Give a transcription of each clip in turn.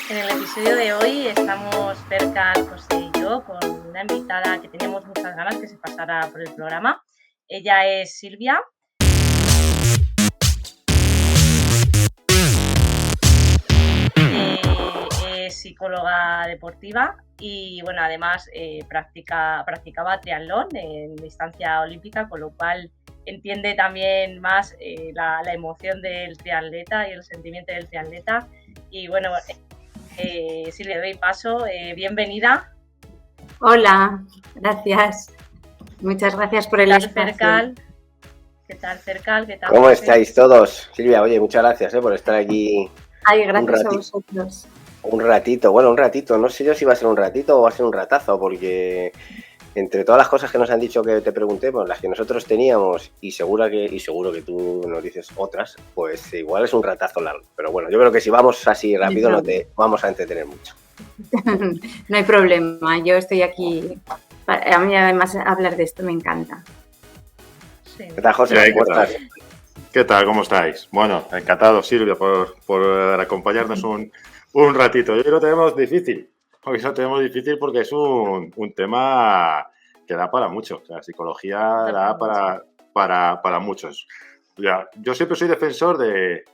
En el episodio de hoy estamos Ferkal, José y yo con una invitada que teníamos muchas ganas que se pasara por el programa. Ella es Silvia. Es psicóloga deportiva y bueno, además practicaba triatlón en distancia olímpica, con lo cual entiende también más la emoción del triatleta y el sentimiento del triatleta. Y bueno, si le doy paso, bienvenida. Hola, gracias. Muchas gracias por el espacio. ¿Qué tal, Ferkal? ¿Qué tal? ¿Cómo estáis todos? Silvia, oye, muchas gracias por estar aquí. Ay, gracias a vosotros. Un ratito, no sé yo si va a ser un ratito o va a ser un ratazo, porque entre todas las cosas que nos han dicho que te pregunté, pues las que nosotros teníamos y seguro que tú nos dices otras, pues igual es un ratazo largo. Pero bueno, yo creo que si vamos así rápido no te vamos a entretener mucho. No hay problema, yo estoy aquí. A mí además hablar de esto me encanta. Sí. ¿Qué tal, José? ¿Cómo estás? ¿Qué tal? ¿Cómo estáis? Bueno, encantado, Silvia, por acompañarnos un ratito. Hoy lo tenemos difícil. Hoy lo tenemos difícil porque es un tema que da para mucho. O sea, psicología da para muchos. Ya, yo siempre soy defensor de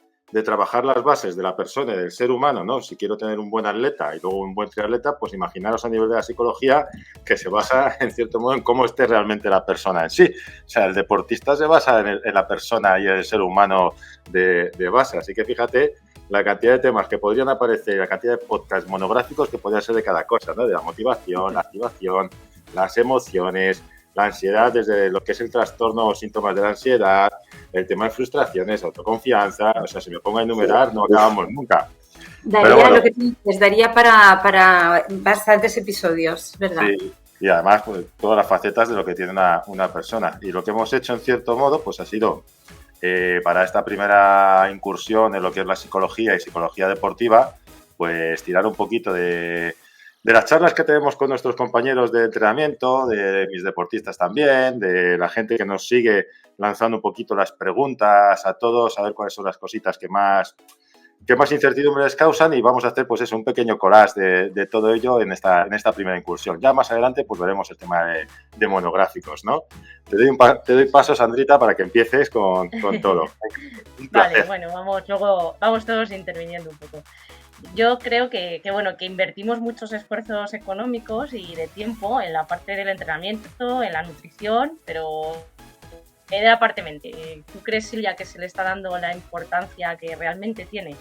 trabajar las bases de la persona y del ser humano, ¿no? Si quiero tener un buen atleta y luego un buen triatleta, pues imaginaros a nivel de la psicología que se basa, en cierto modo, en cómo esté realmente la persona en sí. O sea, el deportista se basa en la persona y en el ser humano de base. Así que fíjate la cantidad de temas que podrían aparecer, la cantidad de podcasts monográficos que podrían ser de cada cosa, ¿no? De la motivación, la activación, las emociones, la ansiedad, desde lo que es el trastorno o síntomas de la ansiedad, el tema de frustraciones, autoconfianza. O sea, si me pongo a enumerar, no acabamos nunca. Daría, bueno, lo que tú dices, daría para bastantes episodios, ¿verdad? Sí, y además pues, todas las facetas de lo que tiene una persona. Y lo que hemos hecho, en cierto modo, pues ha sido para esta primera incursión en lo que es la psicología y psicología deportiva, pues tirar un poquito de las charlas que tenemos con nuestros compañeros de entrenamiento, de mis deportistas también, de la gente que nos sigue lanzando un poquito las preguntas a todos, a ver cuáles son las cositas que más incertidumbre les causan, y vamos a hacer pues eso, un pequeño collage de todo ello en esta primera incursión. Ya más adelante pues veremos el tema de monográficos, ¿no? Te doy paso, Sandrita, para que empieces con todo. Vale, bueno, vamos todos interviniendo un poco. Yo creo que invertimos muchos esfuerzos económicos y de tiempo en la parte del entrenamiento, en la nutrición, pero de la parte mente, ¿tú crees, Silvia, que se le está dando la importancia que realmente tiene?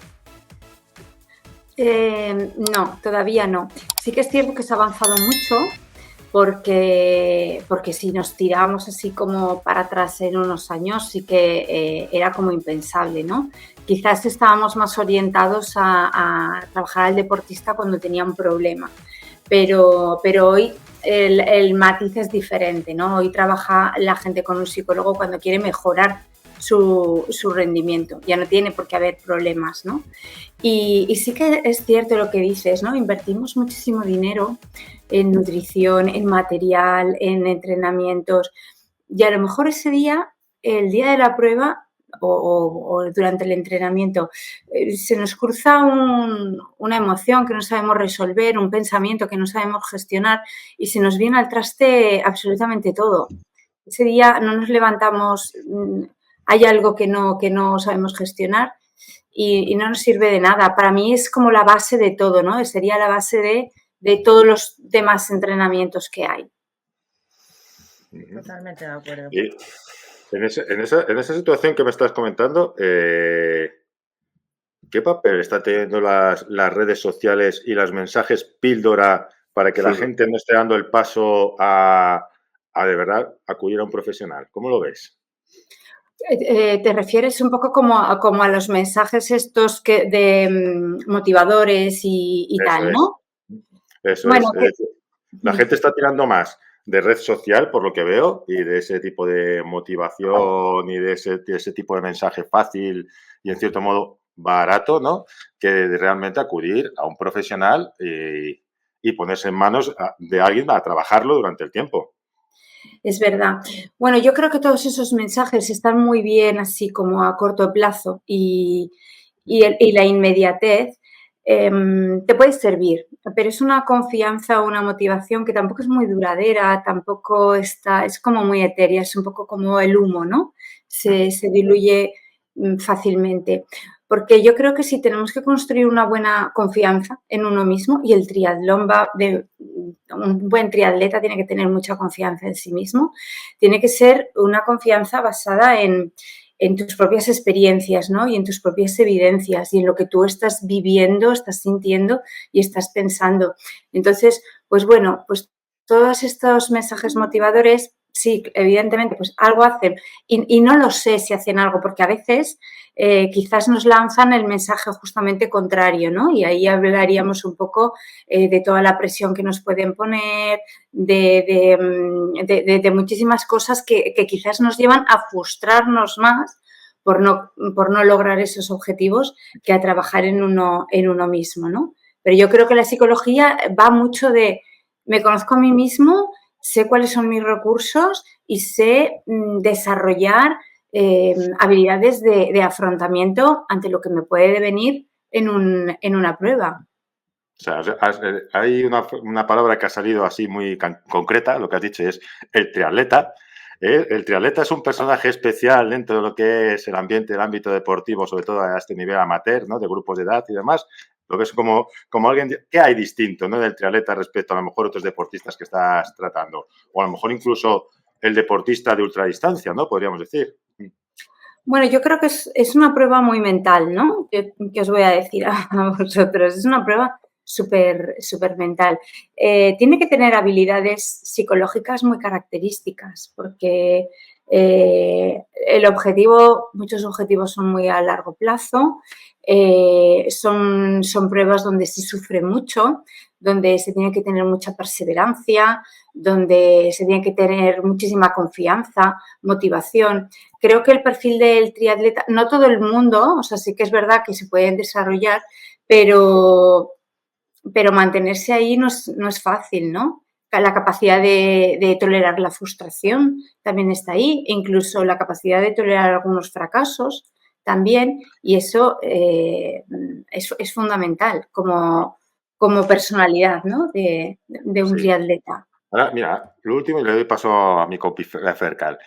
No, todavía no. Sí que es cierto que se ha avanzado mucho porque si nos tiramos así como para atrás en unos años sí que era como impensable, ¿no? Quizás estábamos más orientados a trabajar al deportista cuando tenía un problema, pero hoy el matiz es diferente, ¿no? Hoy trabaja la gente con un psicólogo cuando quiere mejorar su rendimiento, ya no tiene por qué haber problemas, ¿no? Y sí que es cierto lo que dices, ¿no? Invertimos muchísimo dinero en nutrición, en material, en entrenamientos, y a lo mejor ese día, el día de la prueba o durante el entrenamiento, se nos cruza una emoción que no sabemos resolver, un pensamiento que no sabemos gestionar y se nos viene al traste absolutamente todo. Ese día no nos levantamos, hay algo que no sabemos gestionar y no nos sirve de nada. Para mí es como la base de todo, ¿no? Sería la base de todos los demás entrenamientos que hay. Totalmente de acuerdo. Y en esa situación que me estás comentando, ¿qué papel están teniendo las redes sociales y los mensajes píldora para que la gente no esté dando el paso a de verdad acudir a un profesional? ¿Cómo lo ves? ¿Te refieres un poco como a los mensajes estos de motivadores y tal, ¿no? Eso es. La gente está tirando más de red social, por lo que veo, y de ese tipo de motivación y de ese tipo de mensaje fácil y, en cierto modo, barato, ¿no? Que de realmente acudir a un profesional y ponerse en manos de alguien a trabajarlo durante el tiempo. Es verdad. Bueno, yo creo que todos esos mensajes están muy bien así como a corto plazo y la inmediatez te puede servir, pero es una confianza o una motivación que tampoco es muy duradera, tampoco está, es como muy etérea, es un poco como el humo, ¿no? Se diluye fácilmente. Porque yo creo que si tenemos que construir una buena confianza en uno mismo, y el triatlón un buen triatleta tiene que tener mucha confianza en sí mismo, tiene que ser una confianza basada en tus propias experiencias, ¿no? Y en tus propias evidencias y en lo que tú estás viviendo, estás sintiendo y estás pensando. Entonces, pues bueno, pues todos estos mensajes motivadores, sí, evidentemente, pues algo hacen. Y no lo sé si hacen algo, porque a veces quizás nos lanzan el mensaje justamente contrario, ¿no? Y ahí hablaríamos un poco de toda la presión que nos pueden poner, de muchísimas cosas que quizás nos llevan a frustrarnos más por no lograr esos objetivos que a trabajar en uno mismo, ¿no? Pero yo creo que la psicología va mucho de me conozco a mí mismo, sé cuáles son mis recursos y sé desarrollar habilidades de afrontamiento ante lo que me puede venir en una prueba. O sea, hay una palabra que ha salido así muy concreta, lo que has dicho es el triatleta. El triatleta es un personaje especial dentro de lo que es el ambiente, el ámbito deportivo, sobre todo a este nivel amateur, ¿no? De grupos de edad y demás. Lo que es como alguien, ¿qué hay distinto, ¿no? Del triatleta respecto a lo mejor otros deportistas que estás tratando? O a lo mejor incluso el deportista de ultradistancia, ¿no? Podríamos decir. Bueno, yo creo que es una prueba muy mental, ¿no? ¿Qué os voy a decir a vosotros? Es una prueba súper mental. Tiene que tener habilidades psicológicas muy características, porque muchos objetivos son muy a largo plazo, son pruebas donde se sufre mucho, donde se tiene que tener mucha perseverancia, donde se tiene que tener muchísima confianza, motivación. Creo que el perfil del triatleta, no todo el mundo, o sea, sí que es verdad que se pueden desarrollar, pero mantenerse ahí no es fácil, ¿no? La capacidad de tolerar la frustración también está ahí, e incluso la capacidad de tolerar algunos fracasos también, y eso es fundamental como personalidad, ¿no? de un triatleta. Ahora, mira, lo último y le doy paso a mi compi Fercal.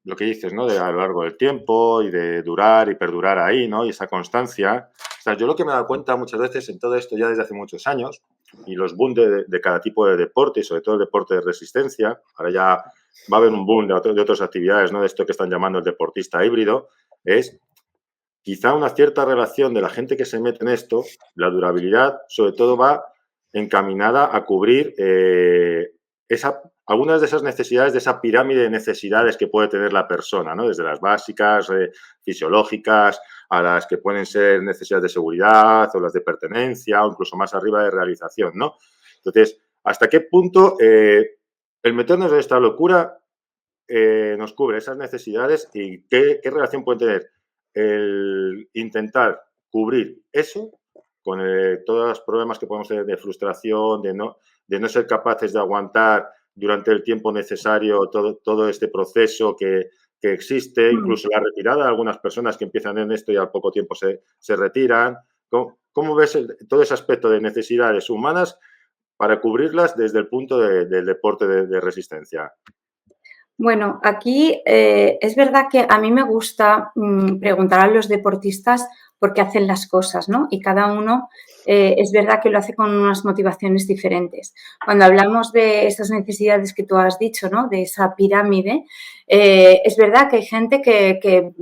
Lo que dices, ¿no? De a lo largo del tiempo y de durar y perdurar ahí, ¿no? Y esa constancia. O sea, yo lo que me he dado cuenta muchas veces en todo esto ya desde hace muchos años y los boom de cada tipo de deporte y sobre todo el deporte de resistencia, ahora ya va a haber un boom de otras actividades, ¿no? De esto que están llamando el deportista híbrido, es quizá una cierta relación de la gente que se mete en esto, la durabilidad, sobre todo va encaminada a cubrir algunas de esas necesidades, de esa pirámide de necesidades que puede tener la persona, ¿no? Desde las básicas, fisiológicas, a las que pueden ser necesidades de seguridad o las de pertenencia o incluso más arriba de realización, ¿no? Entonces, ¿hasta qué punto el meternos en esta locura nos cubre esas necesidades y qué relación puede tener el intentar cubrir eso con todos los problemas que podemos tener de frustración, de no ser capaces de aguantar durante el tiempo necesario todo este proceso que existe, incluso la retirada de algunas personas que empiezan en esto y al poco tiempo se retiran? ¿Cómo ves todo ese aspecto de necesidades humanas para cubrirlas desde el punto del deporte de resistencia? Bueno, aquí es verdad que a mí me gusta preguntar a los deportistas por qué hacen las cosas, ¿no? Y cada uno es verdad que lo hace con unas motivaciones diferentes. Cuando hablamos de esas necesidades que tú has dicho, ¿no? De esa pirámide, es verdad que hay gente que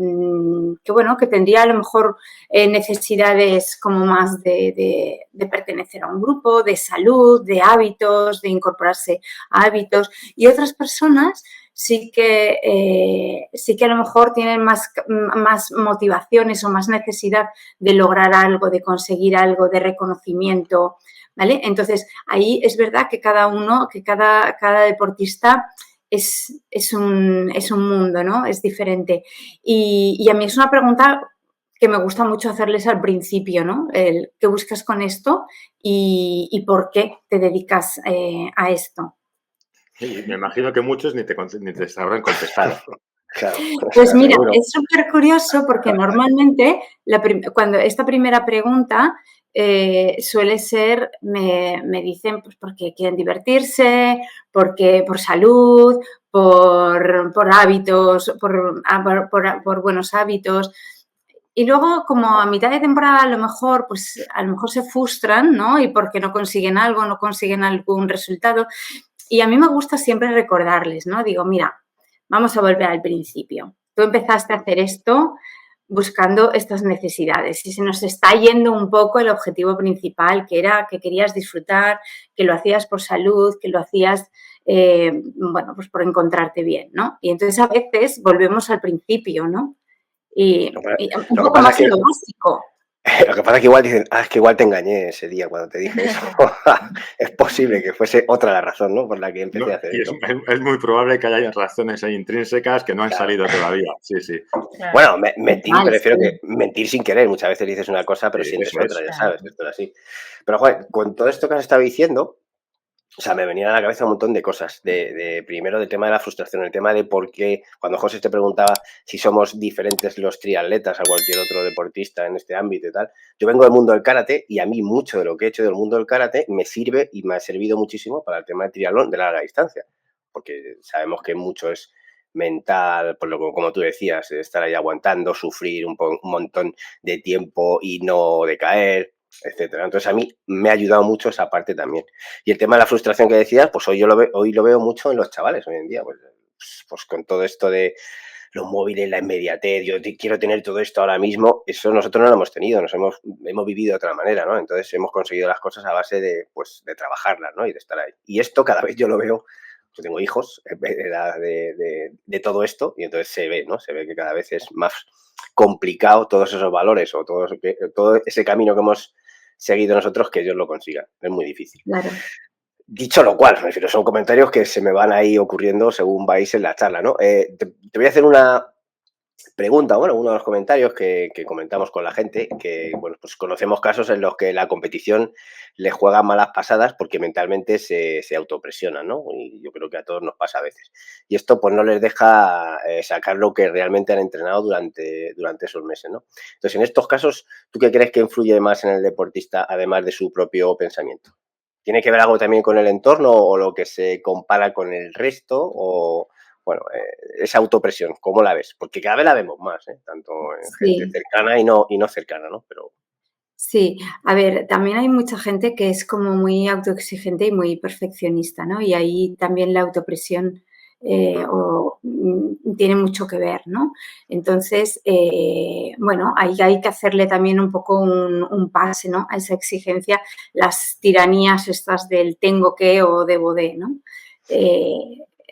tendría a lo mejor necesidades como más de pertenecer a un grupo, de salud, de hábitos, de incorporarse a hábitos, y otras personas sí que a lo mejor tienen más motivaciones o más necesidad de lograr algo, de conseguir algo, de reconocimiento, ¿vale? Entonces, ahí es verdad que cada deportista es un mundo, ¿no? Es diferente. Y a mí es una pregunta que me gusta mucho hacerles al principio, ¿no? ¿Qué buscas con esto y por qué te dedicas a esto? Y me imagino que muchos ni te sabrán contestar. Claro, Pues mira, seguro. es súper curioso porque normalmente cuando esta primera pregunta suele ser, me dicen, pues porque quieren divertirse, porque por salud, por hábitos, por buenos hábitos. Y luego, como a mitad de temporada, pues a lo mejor se frustran, ¿no? Y porque no consiguen algo, no consiguen algún resultado. Y a mí me gusta siempre recordarles, ¿no? Digo, mira, vamos a volver al principio. Tú empezaste a hacer esto buscando estas necesidades y se nos está yendo un poco el objetivo principal, que era que querías disfrutar, que lo hacías por salud, que lo hacías, bueno, pues por encontrarte bien, ¿no? Y entonces a veces volvemos al principio, ¿no? Y un Lo que poco pasa es más que en lo básico. Lo que pasa es que igual dicen, es que igual te engañé ese día cuando te dije eso. Es posible que fuese otra la razón, ¿no? Por la que No, empecé a hacer y esto. es muy probable que haya razones ahí intrínsecas que no han Claro. salido todavía. Sí, sí. Claro. Bueno, mentir, Total, prefiero sí. que mentir sin querer. Muchas veces dices una cosa, pero Sí, sientes eso otra, es. ya Claro. sabes, esto es así. Pero, joder, con todo esto que has estado diciendo, o sea, me venía a la cabeza un montón de cosas. Primero, del tema de la frustración, el tema de por qué, cuando José te preguntaba si somos diferentes los triatletas a cualquier otro deportista en este ámbito y tal. Yo vengo del mundo del karate y a mí mucho de lo que he hecho del mundo del karate me sirve y me ha servido muchísimo para el tema de triatlón de larga distancia. Porque sabemos que mucho es mental, por lo que, como tú decías, estar ahí aguantando, sufrir un montón de tiempo y no decaer, etcétera. Entonces a mí me ha ayudado mucho esa parte también. Y el tema de la frustración que decías, pues hoy lo veo mucho en los chavales hoy en día, pues con todo esto de los móviles, la inmediatez, quiero tener todo esto ahora mismo, eso nosotros no lo hemos tenido, hemos vivido de otra manera, ¿no? Entonces hemos conseguido las cosas a base de trabajarlas, ¿no? Y de estar ahí. Y esto cada vez yo lo veo, yo tengo hijos de todo esto y entonces se ve, ¿no? Se ve que cada vez es más complicado todos esos valores o todo ese camino que hemos seguido nosotros que ellos lo consigan. Es muy difícil. Claro. Dicho lo cual, me refiero, son comentarios que se me van ahí ocurriendo según vais en la charla, ¿no? Te voy a hacer una pregunta, bueno, uno de los comentarios que comentamos con la gente, que, bueno, pues conocemos casos en los que la competición les juega malas pasadas porque mentalmente se autopresionan, ¿no? Y yo creo que a todos nos pasa a veces. Y esto pues no les deja sacar lo que realmente han entrenado durante esos meses, ¿no? Entonces, en estos casos, ¿tú qué crees que influye más en el deportista, además de su propio pensamiento? ¿Tiene que ver algo también con el entorno o lo que se compara con el resto? O, bueno, esa autopresión, ¿cómo la ves? Porque cada vez la vemos más, tanto en gente Sí. cercana y no cercana, ¿no? Pero Sí, a ver, también hay mucha gente que es como muy autoexigente y muy perfeccionista, ¿no? Y ahí también la autopresión tiene mucho que ver, ¿no? Entonces, bueno, ahí hay que hacerle también un poco un pase, ¿no? A esa exigencia, las tiranías estas del tengo que o debo de, ¿no?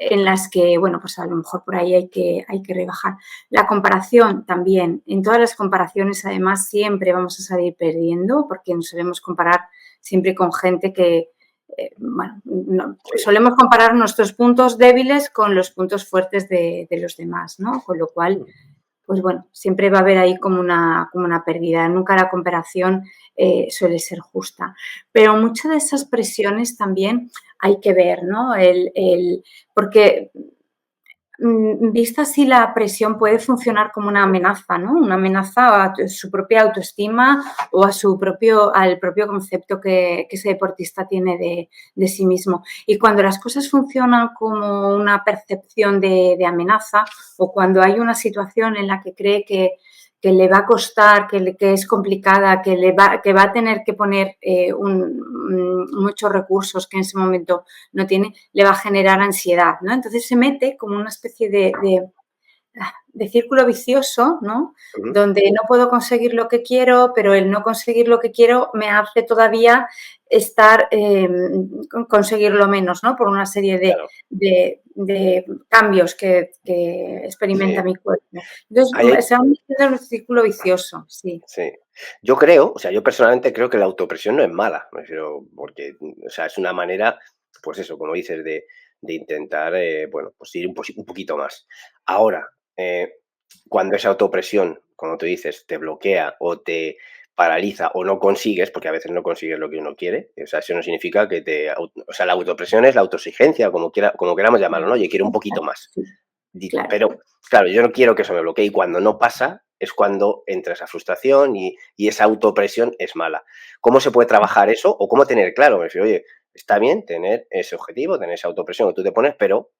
En las que, bueno, pues a lo mejor por ahí hay que rebajar. La comparación también. En todas las comparaciones, además, siempre vamos a salir perdiendo porque nos solemos comparar siempre con gente que, bueno, solemos comparar nuestros puntos débiles con los puntos fuertes de los demás, ¿no? Con lo cual, pues bueno, siempre va a haber ahí como una pérdida. Nunca la comparación suele ser justa. Pero muchas de esas presiones también hay que ver, ¿no? Porque vista así, la presión puede funcionar como una amenaza, ¿no? Una amenaza a su propia autoestima o al propio concepto que ese deportista tiene de sí mismo. Y cuando las cosas funcionan como una percepción de amenaza o cuando hay una situación en la que cree que le va a costar, que es complicada, que va a tener que poner muchos recursos que en ese momento no tiene, le va a generar ansiedad, ¿no? Entonces se mete como una especie de círculo vicioso, ¿no? Donde no puedo conseguir lo que quiero, pero el no conseguir lo que quiero me hace todavía conseguirlo menos, ¿no? Por una serie claro, de cambios que experimenta sí. mi cuerpo. Entonces, se va metiendo en un círculo vicioso, sí. Sí. Yo creo, o sea, yo personalmente creo que la autopresión no es mala, me refiero, porque, o sea, es una manera, pues eso, como dices, de intentar, bueno, pues ir un poquito más. Ahora, cuando esa autopresión, como tú dices, te bloquea o te paraliza o no consigues, porque a veces no consigues lo que uno quiere, o sea, eso no significa que o sea, la autopresión es la autoexigencia, como queramos llamarlo, ¿no? Oye, quiero un poquito más. Sí. Claro. Pero, claro, yo no quiero que eso me bloquee y cuando no pasa es cuando entra esa frustración y esa autopresión es mala. ¿Cómo se puede trabajar eso o cómo tener claro? Me refiero, oye, está bien tener ese objetivo, tener esa autopresión que tú te pones, pero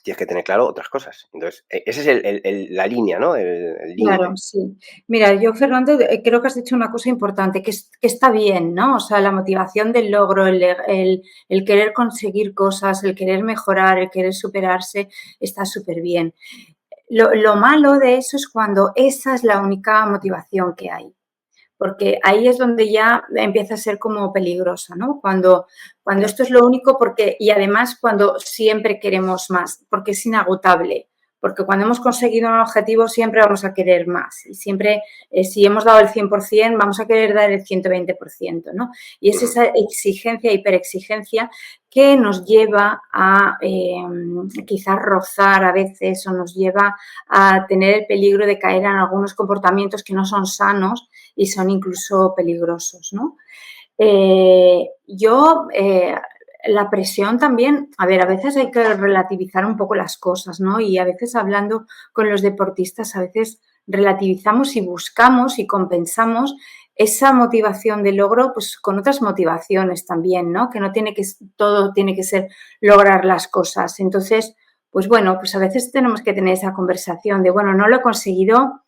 tienes que tener claro otras cosas. Entonces, esa es la línea, ¿no? El Claro, límite. sí. Mira, yo, Fernando, creo que has dicho una cosa importante, que está bien, ¿no? O sea, la motivación del logro, el querer conseguir cosas, el querer mejorar, el querer superarse, está súper bien. Lo malo de eso es cuando esa es la única motivación que hay, porque ahí es donde ya empieza a ser como peligroso, ¿no? Cuando Ya, esto es lo único, y además cuando siempre queremos más, porque es inagotable, porque cuando hemos conseguido un objetivo siempre vamos a querer más y siempre, si hemos dado el 100%, vamos a querer dar el 120%, ¿no? Y es esa exigencia, hiperexigencia, que nos lleva a quizás rozar a veces o nos lleva a tener el peligro de caer en algunos comportamientos que no son sanos y son incluso peligrosos, ¿no? La presión también, a ver, a veces hay que relativizar un poco las cosas, ¿no? Y a veces hablando con los deportistas, a veces relativizamos y buscamos y compensamos esa motivación de logro, pues con otras motivaciones también, ¿no? Que no tiene que, todo tiene que ser lograr las cosas. Entonces, pues bueno, pues a veces tenemos que tener esa conversación de, bueno, no lo he conseguido,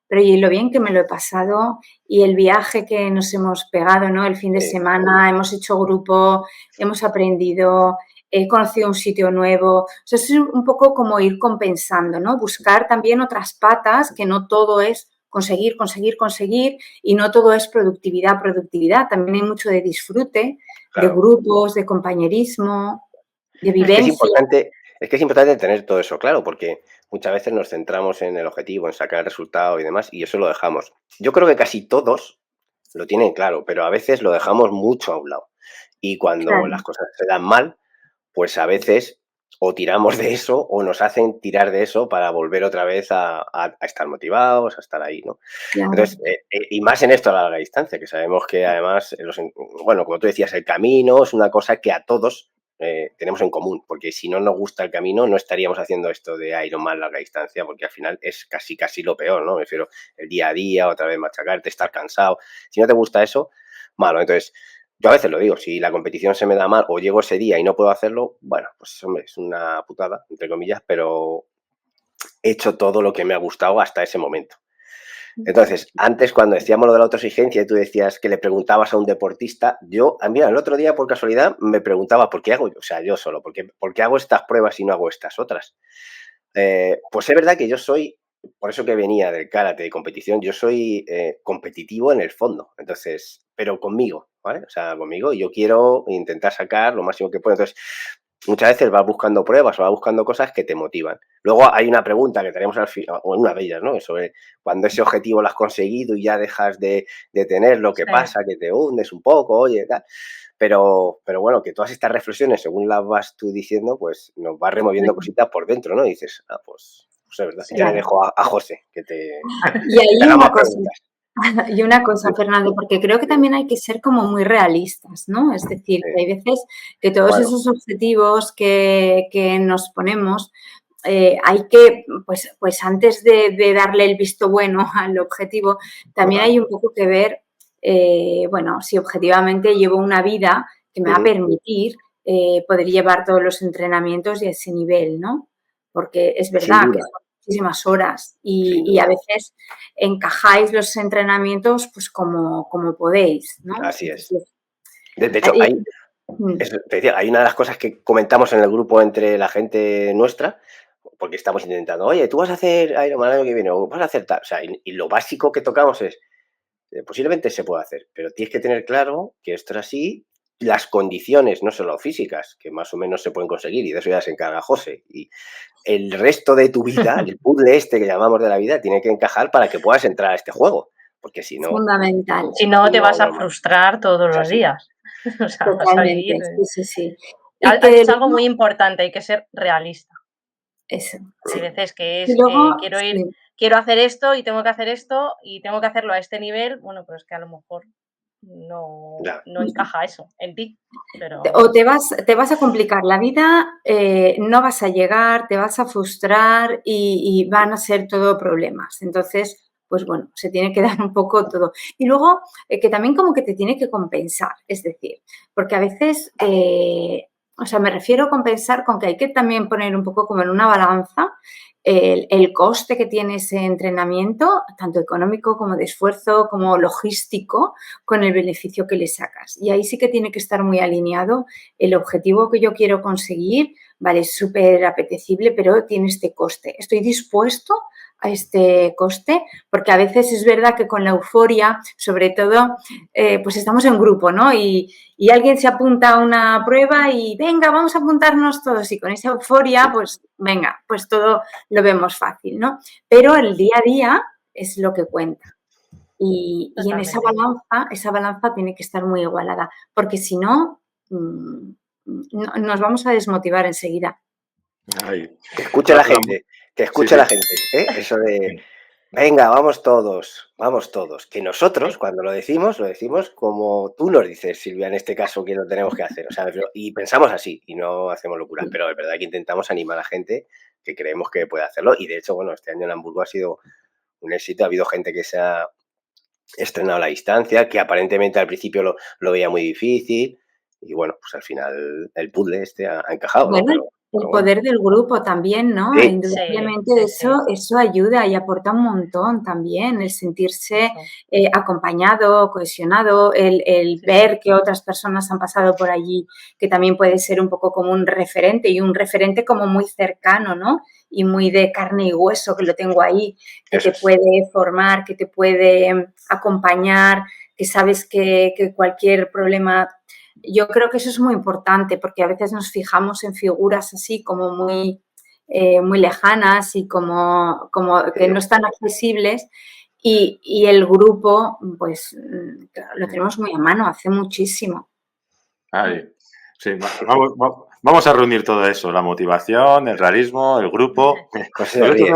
pero y lo bien que me lo he pasado y el viaje que nos hemos pegado, ¿no? El fin de semana, hemos hecho grupo, hemos aprendido, he conocido un sitio nuevo. O sea, es un poco como ir compensando, ¿no? Buscar también otras patas, que no todo es conseguir, conseguir, conseguir y no todo es productividad, productividad. También hay mucho de disfrute, de claro. grupos, de compañerismo, de Es que es vivencia. importante, es que es importante tener todo eso claro, porque muchas veces nos centramos en el objetivo, en sacar el resultado y demás, y eso lo dejamos. Yo creo que casi todos lo tienen claro, pero a veces lo dejamos mucho a un lado. Y cuando Claro, las cosas se dan mal, pues a veces o tiramos de eso o nos hacen tirar de eso para volver otra vez a estar motivados, a estar ahí, ¿no? claro, Entonces, y más en esto a larga distancia, que sabemos que además, bueno, como tú decías, el camino es una cosa que a todos tenemos en común, porque si no nos gusta el camino no estaríamos haciendo esto de Ironman larga distancia, porque al final es casi casi lo peor, ¿no? Me refiero el día a día, otra vez machacarte, estar cansado. Si no te gusta eso, malo. Entonces, yo a veces lo digo, si la competición se me da mal o llego ese día y no puedo hacerlo, bueno, pues hombre, es una putada, entre comillas, pero he hecho todo lo que me ha gustado hasta ese momento. Entonces, antes cuando decíamos lo de la autoexigencia y tú decías que le preguntabas a un deportista, mira, el otro día por casualidad me preguntaba por qué hago, o sea, yo solo, por qué hago estas pruebas y no hago estas otras. Pues es verdad que yo soy, por eso que venía del karate de competición, yo soy competitivo en el fondo, entonces, pero conmigo, ¿vale? O sea, conmigo, yo quiero intentar sacar lo máximo que puedo. Entonces, muchas veces vas buscando pruebas o vas buscando cosas que te motivan. Luego hay una pregunta que tenemos al final, o una de ellas, ¿no? Sobre cuando ese objetivo lo has conseguido y ya dejas de tener lo que Sí. pasa, que te hundes un poco, oye, tal. Pero bueno, que todas estas reflexiones, según las vas tú diciendo, pues nos va removiendo cositas por dentro, ¿no? Y dices, pues es verdad. Ya le claro. dejo a José que Y te ahí haga una más cosa, preguntas. y una cosa, Fernando, porque creo que también hay que ser como muy realistas, ¿no? Es decir, que hay veces que todos Bueno, esos objetivos que nos ponemos, hay que, pues antes de darle el visto bueno al objetivo, también hay un poco que ver, bueno, si objetivamente llevo una vida que me va a permitir poder llevar todos los entrenamientos y a ese nivel, ¿no? Porque es sin verdad que duda, son muchísimas horas sin y a duda. veces encajáis los entrenamientos pues como podéis, ¿no? Así es. Entonces, De hecho, ahí mm, te decía, hay una de las cosas que comentamos en el grupo entre la gente nuestra, porque estamos intentando, oye, tú vas a hacer Ironman el año que viene, o vas a hacer tal. O sea, y lo básico que tocamos es, posiblemente se puede hacer, pero tienes que tener claro que esto es así, las condiciones, no solo físicas, que más o menos se pueden conseguir, y de eso ya se encarga José, y el resto de tu vida, el puzzle este que llamamos de la vida, tiene que encajar para que puedas entrar a este juego, porque si no, fundamental, Si no, te vas no a normal. frustrar todos Es los así. días. O sea, vas a totalmente, vivir. sí, sí, sí. Y Has que dicho algo luego muy importante, hay que ser realista. eso, Hay sí. veces que Y es, luego sí. quiero hacer esto y tengo que hacer esto y tengo que hacerlo a este nivel. Bueno, pero es que a lo mejor. Ya. no encaja eso en ti. Pero O te vas a complicar la vida, no vas a llegar, te vas a frustrar y van a ser todo problemas. Entonces, pues bueno, se tiene que dar un poco todo. Y luego, que también como que te tiene que compensar, es decir, porque a veces, o sea, me refiero a compensar con que hay que también poner un poco como en una balanza el coste que tiene ese entrenamiento, tanto económico como de esfuerzo, como logístico, con el beneficio que le sacas. Y ahí sí que tiene que estar muy alineado el objetivo que yo quiero conseguir, vale, es súper apetecible, pero tiene este coste. Estoy dispuesto a este coste, porque a veces es verdad que con la euforia, sobre todo, pues estamos en grupo, ¿no? Y alguien se apunta a una prueba y venga, vamos a apuntarnos todos. Y con esa euforia, pues venga, pues todo lo vemos fácil, ¿no? Pero el día a día es lo que cuenta. Y en esa balanza tiene que estar muy igualada, porque si no, nos vamos a desmotivar enseguida. Ay. Que escuche la gente, que escuche la gente, ¿eh? Eso de, venga, vamos todos. Que nosotros, cuando lo decimos como tú nos dices, Silvia, en este caso, que lo tenemos que hacer. O sea, y pensamos así y no hacemos locuras, pero es verdad que intentamos animar a la gente que creemos que puede hacerlo. Y de hecho, bueno, este año en Hamburgo ha sido un éxito. Ha habido gente que se ha estrenado a la distancia, que aparentemente al principio lo veía muy difícil. Y bueno, pues al final el puzzle este ha encajado, ¿no? Bueno, el poder del grupo también, ¿no? Sí. Indudablemente eso ayuda y aporta un montón también, el sentirse acompañado, cohesionado, el ver que otras personas han pasado por allí, que también puede ser un poco como un referente y un referente como muy cercano, ¿no? Y muy de carne y hueso, que lo tengo ahí, que te puede formar, que te puede acompañar, que sabes que cualquier problema. Yo creo que eso es muy importante porque a veces nos fijamos en figuras así como muy, muy lejanas y como que no están accesibles y el grupo pues lo tenemos muy a mano, hace muchísimo. Ay, sí, vamos a reunir todo eso, la motivación, el realismo, el grupo. Se ríe.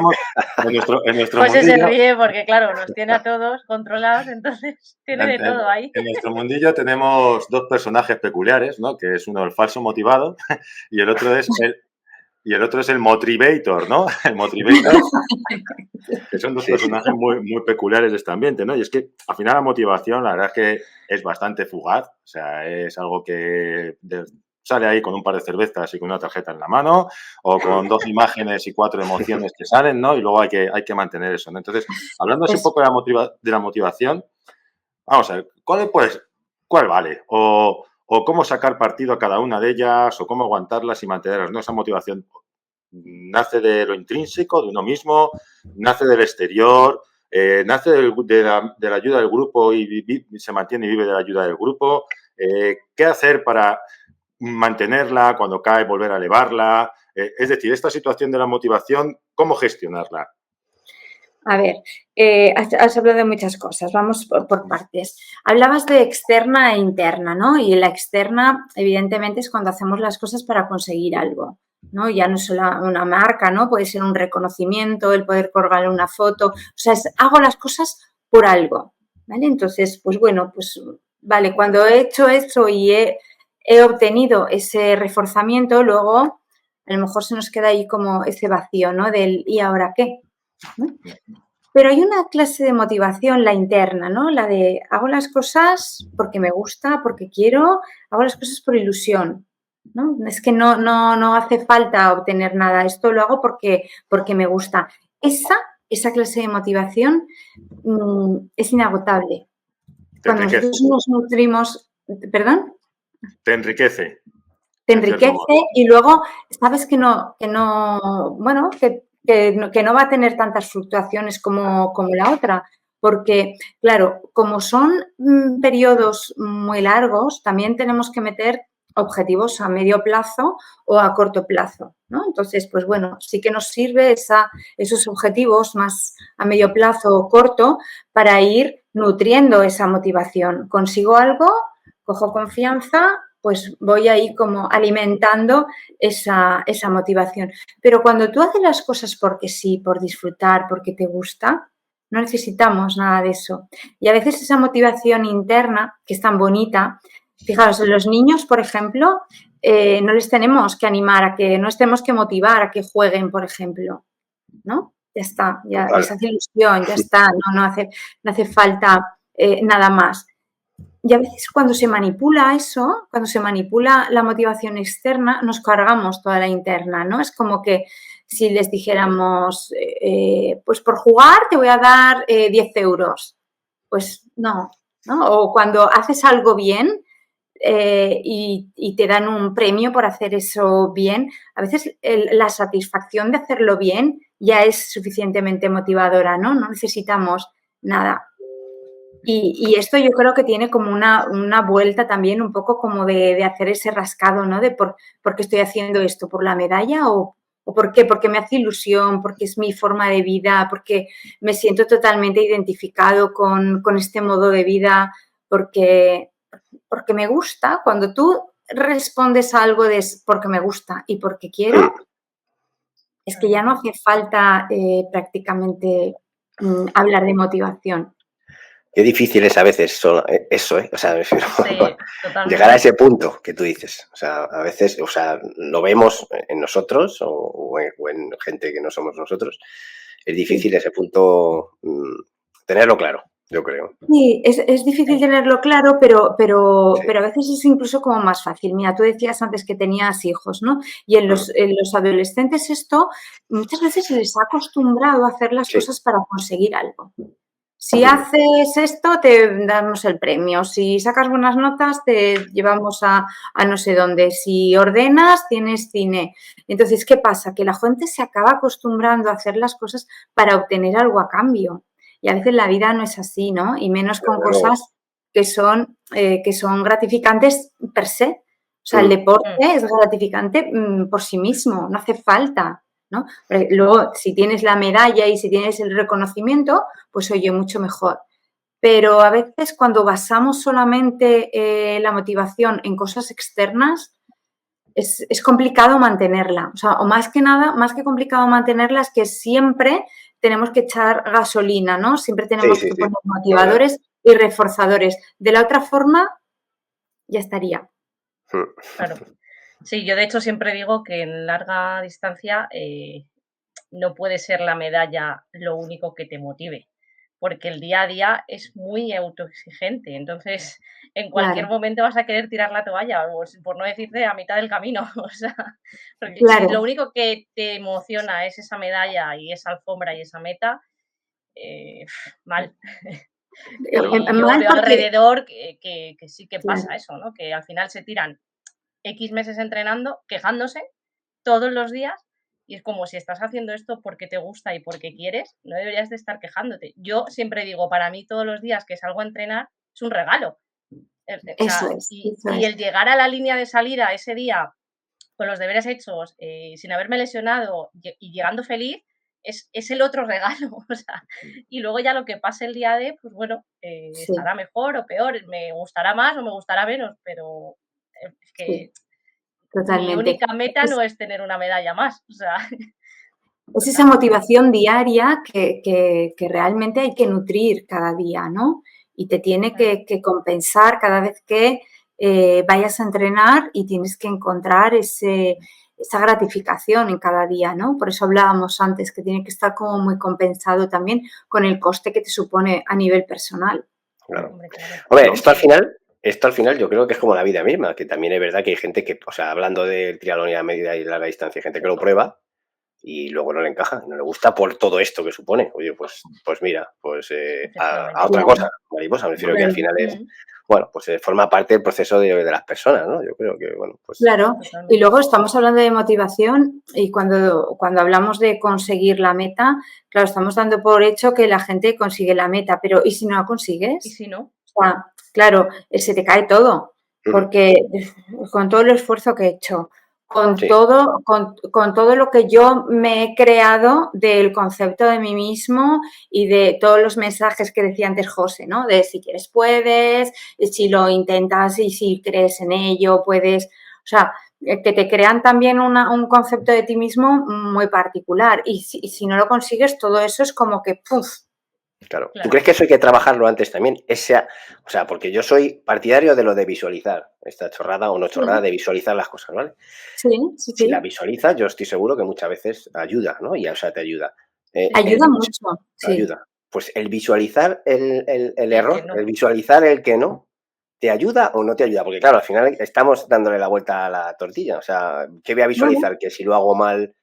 En nuestro José mundillo, se ríe porque, claro, nos tiene a todos controlados, entonces tiene de todo ahí. En nuestro mundillo tenemos dos personajes peculiares, ¿no? Que es uno el falso motivado y el otro es el motivator, ¿no? El motivator, que son dos personajes muy, muy peculiares de este ambiente, ¿no? Y es que al final la motivación, la verdad es que es bastante fugaz, o sea, es algo que sale ahí con un par de cervezas y con una tarjeta en la mano, o con 2 imágenes y 4 emociones que salen, ¿no? Y luego hay que mantener eso, ¿no? Entonces, hablando así un poco de la motivación, vamos a ver, ¿cuál vale? O cómo sacar partido a cada una de ellas, o cómo aguantarlas y mantenerlas, ¿no? Esa motivación nace de lo intrínseco, de uno mismo, nace del exterior, nace de la ayuda del grupo y se mantiene y vive de la ayuda del grupo. ¿Qué hacer para mantenerla cuando cae, volver a elevarla? Es decir, esta situación de la motivación, ¿cómo gestionarla? A ver, has hablado de muchas cosas, vamos por partes. Hablabas de externa e interna, ¿no? Y la externa, evidentemente, es cuando hacemos las cosas para conseguir algo, ¿no? Ya no es solo una marca, ¿no? Puede ser un reconocimiento, el poder colgar una foto, o sea, hago las cosas por algo, ¿vale? Entonces, pues bueno, pues vale, cuando he hecho eso y he obtenido ese reforzamiento, luego a lo mejor se nos queda ahí como ese vacío, ¿no? Del ¿y ahora qué? ¿no? Pero hay una clase de motivación, la interna, ¿no? La de hago las cosas porque me gusta, porque quiero, hago las cosas por ilusión, ¿no? Es que no hace falta obtener nada, esto lo hago porque me gusta. Esa clase de motivación es inagotable. Cuando nosotros nos nutrimos, ¿perdón? Te enriquece. Te enriquece y luego sabes que no va a tener tantas fluctuaciones como la otra, porque, claro, como son periodos muy largos, también tenemos que meter objetivos a medio plazo o a corto plazo, ¿no? Entonces, pues bueno, sí que nos sirve esos objetivos más a medio plazo o corto para ir nutriendo esa motivación. Consigo algo, cojo confianza, pues voy ahí como alimentando esa motivación. Pero cuando tú haces las cosas porque sí, por disfrutar, porque te gusta, No necesitamos nada de eso. Y a veces esa motivación interna, que es tan bonita, fijaros, los niños, por ejemplo, no les tenemos que animar no les tenemos que motivar a que jueguen, por ejemplo, ¿no? Ya está, ya Total. les hace ilusión, ya está, no hace falta nada más. Y a veces cuando se manipula eso, cuando se manipula la motivación externa, nos cargamos toda la interna, ¿no? Es como que si les dijéramos, pues por jugar te voy a dar 10 euros. Pues no, ¿no? O cuando haces algo bien y te dan un premio por hacer eso bien, a veces la satisfacción de hacerlo bien ya es suficientemente motivadora, ¿no? No necesitamos nada. Y esto yo creo que tiene como una vuelta también un poco como de hacer ese rascado, ¿no? De por qué estoy haciendo esto, ¿por la medalla o por qué? Porque me hace ilusión, porque es mi forma de vida, porque me siento totalmente identificado con este modo de vida, porque me gusta. Cuando tú respondes a algo de porque me gusta y porque quiero, es que ya no hace falta prácticamente hablar de motivación. Qué difícil es a veces eso, ¿eh? O sea, me refiero Sí, totalmente. llegar a ese punto que tú dices. O sea, a veces, o sea, lo vemos en nosotros o en gente que no somos nosotros. Es difícil ese punto tenerlo claro, yo creo. Sí, es difícil tenerlo claro, pero Sí. a veces es incluso como más fácil. Mira, tú decías antes que tenías hijos, ¿no? Y en los adolescentes esto muchas veces se les ha acostumbrado a hacer las Sí. cosas para conseguir algo. Si haces esto, te damos el premio. Si sacas buenas notas, te llevamos a no sé dónde. Si ordenas, tienes cine. Entonces, ¿qué pasa? Que la gente se acaba acostumbrando a hacer las cosas para obtener algo a cambio. Y a veces la vida no es así, ¿no? Y menos con cosas que son gratificantes per se. O sea, el deporte es gratificante por sí mismo, no hace falta, ¿no? Pero luego, si tienes la medalla y si tienes el reconocimiento, pues oye, mucho mejor. Pero a veces cuando basamos solamente la motivación en cosas externas, es complicado mantenerla. O sea, o más que nada, más que complicado mantenerla, es que siempre tenemos que echar gasolina, ¿no? Siempre tenemos que poner motivadores y reforzadores. De la otra forma, ya estaría. Claro. Sí, yo de hecho siempre digo que en larga distancia no puede ser la medalla lo único que te motive, porque el día a día es muy autoexigente. Entonces, en cualquier Claro, momento vas a querer tirar la toalla, o por no decirte a mitad del camino. O sea, porque si claro. lo único que te emociona es esa medalla y esa alfombra y esa meta, mal. Y yo Mal veo porque... alrededor que sí que Claro, pasa eso, ¿no? Que al final se tiran X meses entrenando, quejándose todos los días, y es como si estás haciendo esto porque te gusta y porque quieres, no deberías de estar quejándote. Yo siempre digo, para mí todos los días que salgo a entrenar es un regalo. O eso sea, es, y, eso y es. el llegar a la línea de salida ese día con los deberes hechos, sin haberme lesionado y llegando feliz, es el otro regalo. O sea, y luego ya lo que pase el día de, pues bueno, Sí, estará mejor o peor, me gustará más o me gustará menos, pero es sí, que mi totalmente. única meta no es tener una medalla más. O sea, Es esa total. motivación diaria que realmente hay que nutrir cada día, ¿no? Y te tiene Claro. que compensar cada vez que vayas a entrenar y tienes que encontrar esa gratificación en cada día, ¿no? Por eso hablábamos antes que tiene que estar como muy compensado también con el coste que te supone a nivel personal. Claro. Hombre, claro. Hombre, ¿No? esto al final yo creo que es como la vida misma, que también es verdad que hay gente que, o sea, hablando del triatlón y la media y larga distancia, hay gente que lo prueba y luego no le encaja, no le gusta por todo esto que supone. Oye, pues mira, pues a Efectivamente. otra Claro, cosa, mariposa. Me refiero que al claro. final es, Mm, bueno, pues forma parte del proceso de las personas, ¿no? Yo creo que, bueno, pues Claro, y totalmente. luego estamos hablando de motivación y cuando hablamos de conseguir la meta, claro, estamos dando por hecho que la gente consigue la meta, pero ¿y si no la Y consigues? si no, O sea, claro, se te cae todo, porque con todo el esfuerzo que he hecho, sí, con todo lo que yo me he creado del concepto de mí mismo y de todos los mensajes que decía antes José, ¿no? De si quieres puedes, si lo intentas y si crees en ello, puedes. O sea, que te crean también un concepto de ti mismo muy particular. Y si no lo consigues, todo eso es como que, ¡puf! Claro. ¿Tú Claro. crees que eso hay que trabajarlo antes también? O sea, porque yo soy partidario de lo de visualizar, esta chorrada o no chorrada Sí, de visualizar las cosas, ¿vale? sí, sí, Si la sí. visualizas, yo estoy seguro que muchas veces ayuda, ¿no? Y, o sea, te ayuda. El Ayuda vis- mucho, sí. ayuda. Pues el visualizar el El que error, no. el visualizar el que no, ¿te ayuda o no te ayuda? Porque claro, al final estamos dándole la vuelta a la tortilla. O sea, ¿qué voy a Bueno, visualizar? Que si lo hago mal,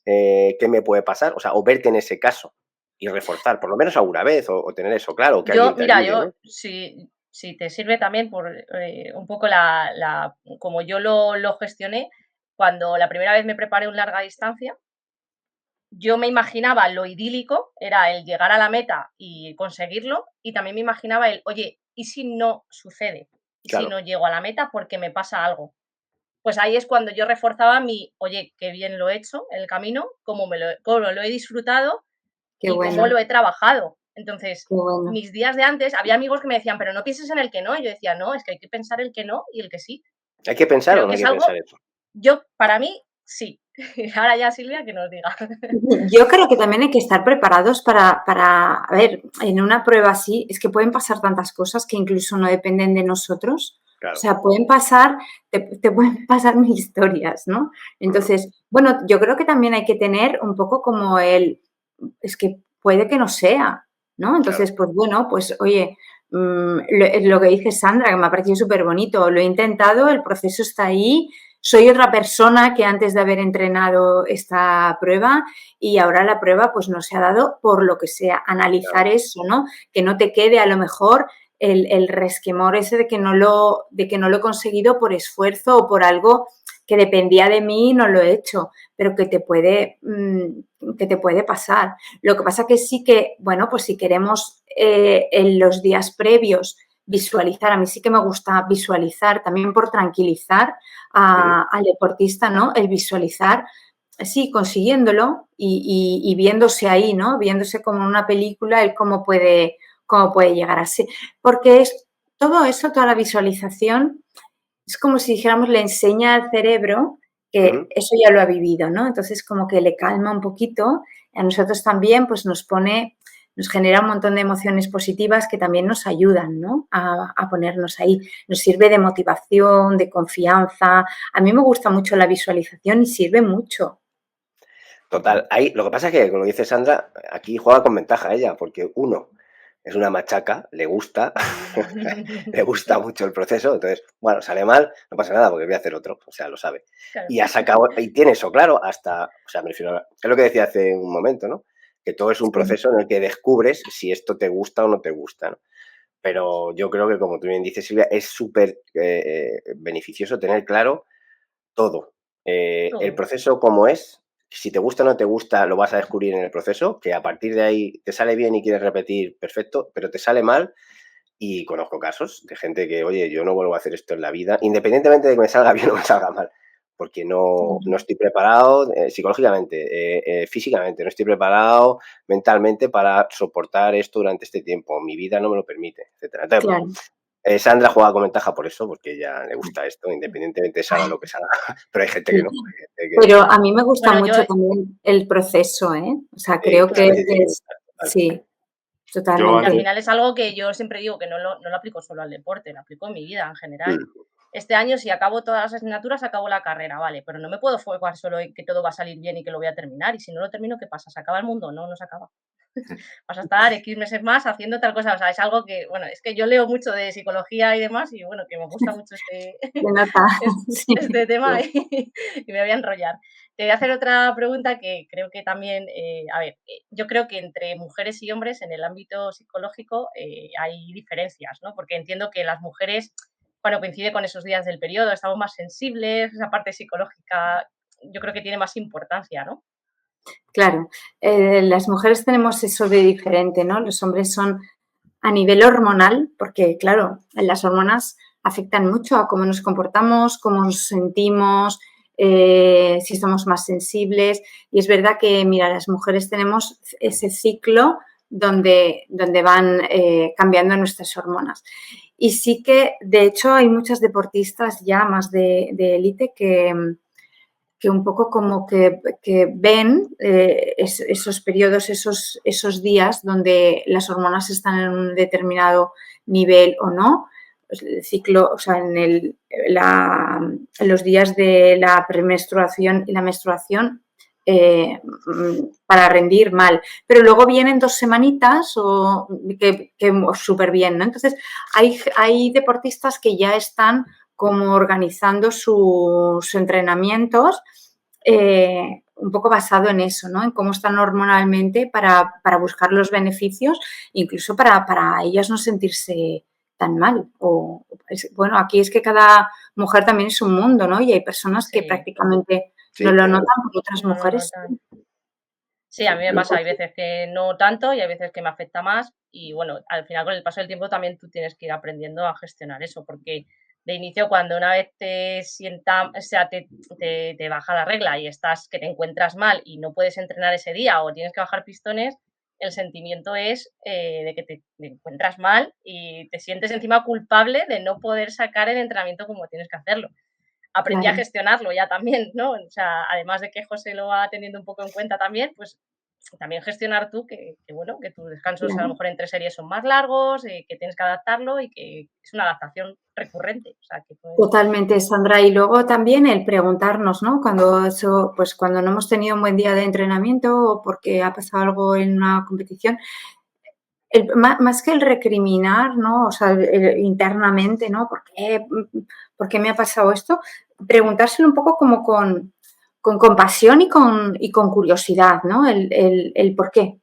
¿qué me puede pasar? O sea, o verte en ese caso y reforzar, por lo menos alguna vez, o tener eso claro, o que Yo, alguien te mira, ayude, yo, ¿no? si te sirve también por un poco como yo lo gestioné, cuando la primera vez me preparé un larga distancia, yo me imaginaba lo idílico, era el llegar a la meta y conseguirlo, y también me imaginaba oye, ¿y si no sucede? ¿Y si Claro, no llego a la meta porque me pasa algo? Pues ahí es cuando yo reforzaba oye, qué bien lo he hecho en el camino, cómo lo he disfrutado qué y cómo bueno, lo he trabajado. Entonces, qué bueno. mis días de antes, había amigos que me decían, pero no pienses en el que no. Y yo decía, no, es que hay que pensar el que no y el que sí. ¿hay que pensar o Pero no que hay es que pensar algo, eso? para mí, sí. Ahora ya Silvia que nos diga. Yo creo que también hay que estar preparados a ver, en una prueba así, es que pueden pasar tantas cosas que incluso no dependen de nosotros. O Claro. sea, te pueden pasar mil historias, ¿no? Ujú. Entonces, bueno, yo creo que también hay que tener un poco como es que puede que no sea, ¿no? Claro, Entonces, pues bueno, pues oye, lo que dice Sandra, que me ha parecido súper bonito, lo he intentado, el proceso está ahí, soy otra persona que antes de haber entrenado esta prueba y ahora la prueba pues no se ha dado por lo que sea. claro. Analizar eso, ¿no? Que no te quede a lo mejor el resquemor ese de que no lo he conseguido por esfuerzo o por algo que dependía de mí y no lo he hecho, pero que te puede pasar. Lo que pasa que sí que, bueno, pues si queremos en los días previos visualizar, a mí sí que me gusta visualizar también por tranquilizar Ujú. al deportista, ¿no? El visualizar, sí, consiguiéndolo y viéndose ahí, ¿no? Viéndose como en una película, el cómo puede llegar a ser. Porque todo eso, toda la visualización, es como si dijéramos, le enseña al cerebro que Ujú. eso ya lo ha vivido, ¿no? Entonces, como que le calma un poquito. A nosotros también, pues nos genera un montón de emociones positivas que también nos ayudan, ¿no? A ponernos ahí. Nos sirve de motivación, de confianza. A mí me gusta mucho la visualización y sirve mucho. Total, ahí lo que pasa es que, como dice Sandra, aquí juega con ventaja ella, porque uno es una machaca, le gusta, le gusta mucho el proceso, entonces, bueno, sale mal, no pasa nada porque voy a hacer otro, o sea, lo sabe. Claro. Y ha sacado, y tiene eso claro, hasta, o sea, me refiero es lo que decía hace un momento, ¿no? Que todo es un Sí, proceso en el que descubres si esto te gusta o no te gusta, ¿no? Pero yo creo que, como tú bien dices, Silvia, es súper beneficioso tener claro todo. El Todo. proceso como es, si te gusta o no te gusta, lo vas a descubrir en el proceso, que a partir de ahí te sale bien y quieres repetir, perfecto, pero te sale mal. Y conozco casos de gente que, oye, yo no vuelvo a hacer esto en la vida, independientemente de que me salga bien o me salga mal, porque no claro. estoy preparado psicológicamente, físicamente, no estoy preparado mentalmente para soportar esto durante este tiempo, mi vida no me lo permite, etcétera. Entonces, Claro. Sandra juega con ventaja por eso, porque ella le gusta esto, independientemente salga lo que salga. Pero hay gente que Sí. no. Hay gente Pero a mí me gusta Bueno, yo, mucho también el proceso, ¿eh? O sea, creo pues a que mí sí tiene que es, gustar, total. sí, Yo y al totalmente. antes, final es algo que yo siempre digo que no lo aplico solo al deporte, lo aplico en mi vida en general. Mm, Este año, si acabo todas las asignaturas, acabo la carrera, vale, pero no me puedo enfocar solo en que todo va a salir bien y que lo voy a terminar. Y si no lo termino, ¿qué pasa? ¿Se acaba el mundo? No, no se acaba. Vas a estar X meses más haciendo tal cosa. O sea, es algo que, bueno, es que yo leo mucho de psicología y demás, y bueno, que me gusta mucho Se nota, sí. este tema mm. y me voy a enrollar. Te voy a hacer otra pregunta que creo que también, a ver, yo creo que entre mujeres y hombres en el ámbito psicológico hay diferencias, ¿no? Porque entiendo que las mujeres, cuando coincide con esos días del periodo, estamos más sensibles, esa parte psicológica yo creo que tiene más importancia, ¿no? Claro, las mujeres tenemos eso de diferente, ¿no? Los hombres son a nivel hormonal, porque claro, las hormonas afectan mucho a cómo nos comportamos, cómo nos sentimos, si somos más sensibles. Y es verdad que, mira, las mujeres tenemos ese ciclo donde van cambiando nuestras hormonas. Y sí que, de hecho, hay muchas deportistas ya más de élite que un poco como que ven esos periodos, esos días donde las hormonas están en un determinado nivel o no. El ciclo, o sea, en los días de la premenstruación y la menstruación para rendir mal. Pero luego vienen 2 semanitas que súper bien, ¿no? Entonces, hay deportistas que ya están como organizando sus entrenamientos un poco basado en eso, ¿no? En cómo están hormonalmente para buscar los beneficios, incluso para ellas no sentirse tan mal. Bueno, aquí es que cada mujer también es un mundo, ¿no? Y hay personas que prácticamente no lo notan, pero otras mujeres sí. Sí, a mí me pasa, hay veces que no tanto y hay veces que me afecta más y bueno, al final con el paso del tiempo también tú tienes que ir aprendiendo a gestionar eso, porque de inicio cuando una vez te sienta, o sea, te baja la regla y estás, que te encuentras mal y no puedes entrenar ese día o tienes que bajar pistones, el sentimiento es de que te encuentras mal y te sientes encima culpable de no poder sacar el entrenamiento como tienes que hacerlo. Aprendí a Claro. gestionarlo ya también, ¿no? O sea, además de que José lo va teniendo un poco en cuenta también, pues también gestionar tú bueno, que tus descansos a lo Claro. mejor entre series son más largos, que tienes que adaptarlo y que es una adaptación recurrente. O sea, que Totalmente, Sandra. Y luego también el preguntarnos, ¿no? Cuando no hemos tenido un buen día de entrenamiento o porque ha pasado algo en una competición, más que el recriminar, ¿no? O sea, internamente, ¿no? ¿Por qué me ha pasado esto? Preguntárselo un poco como con compasión y con curiosidad, ¿no? El por qué.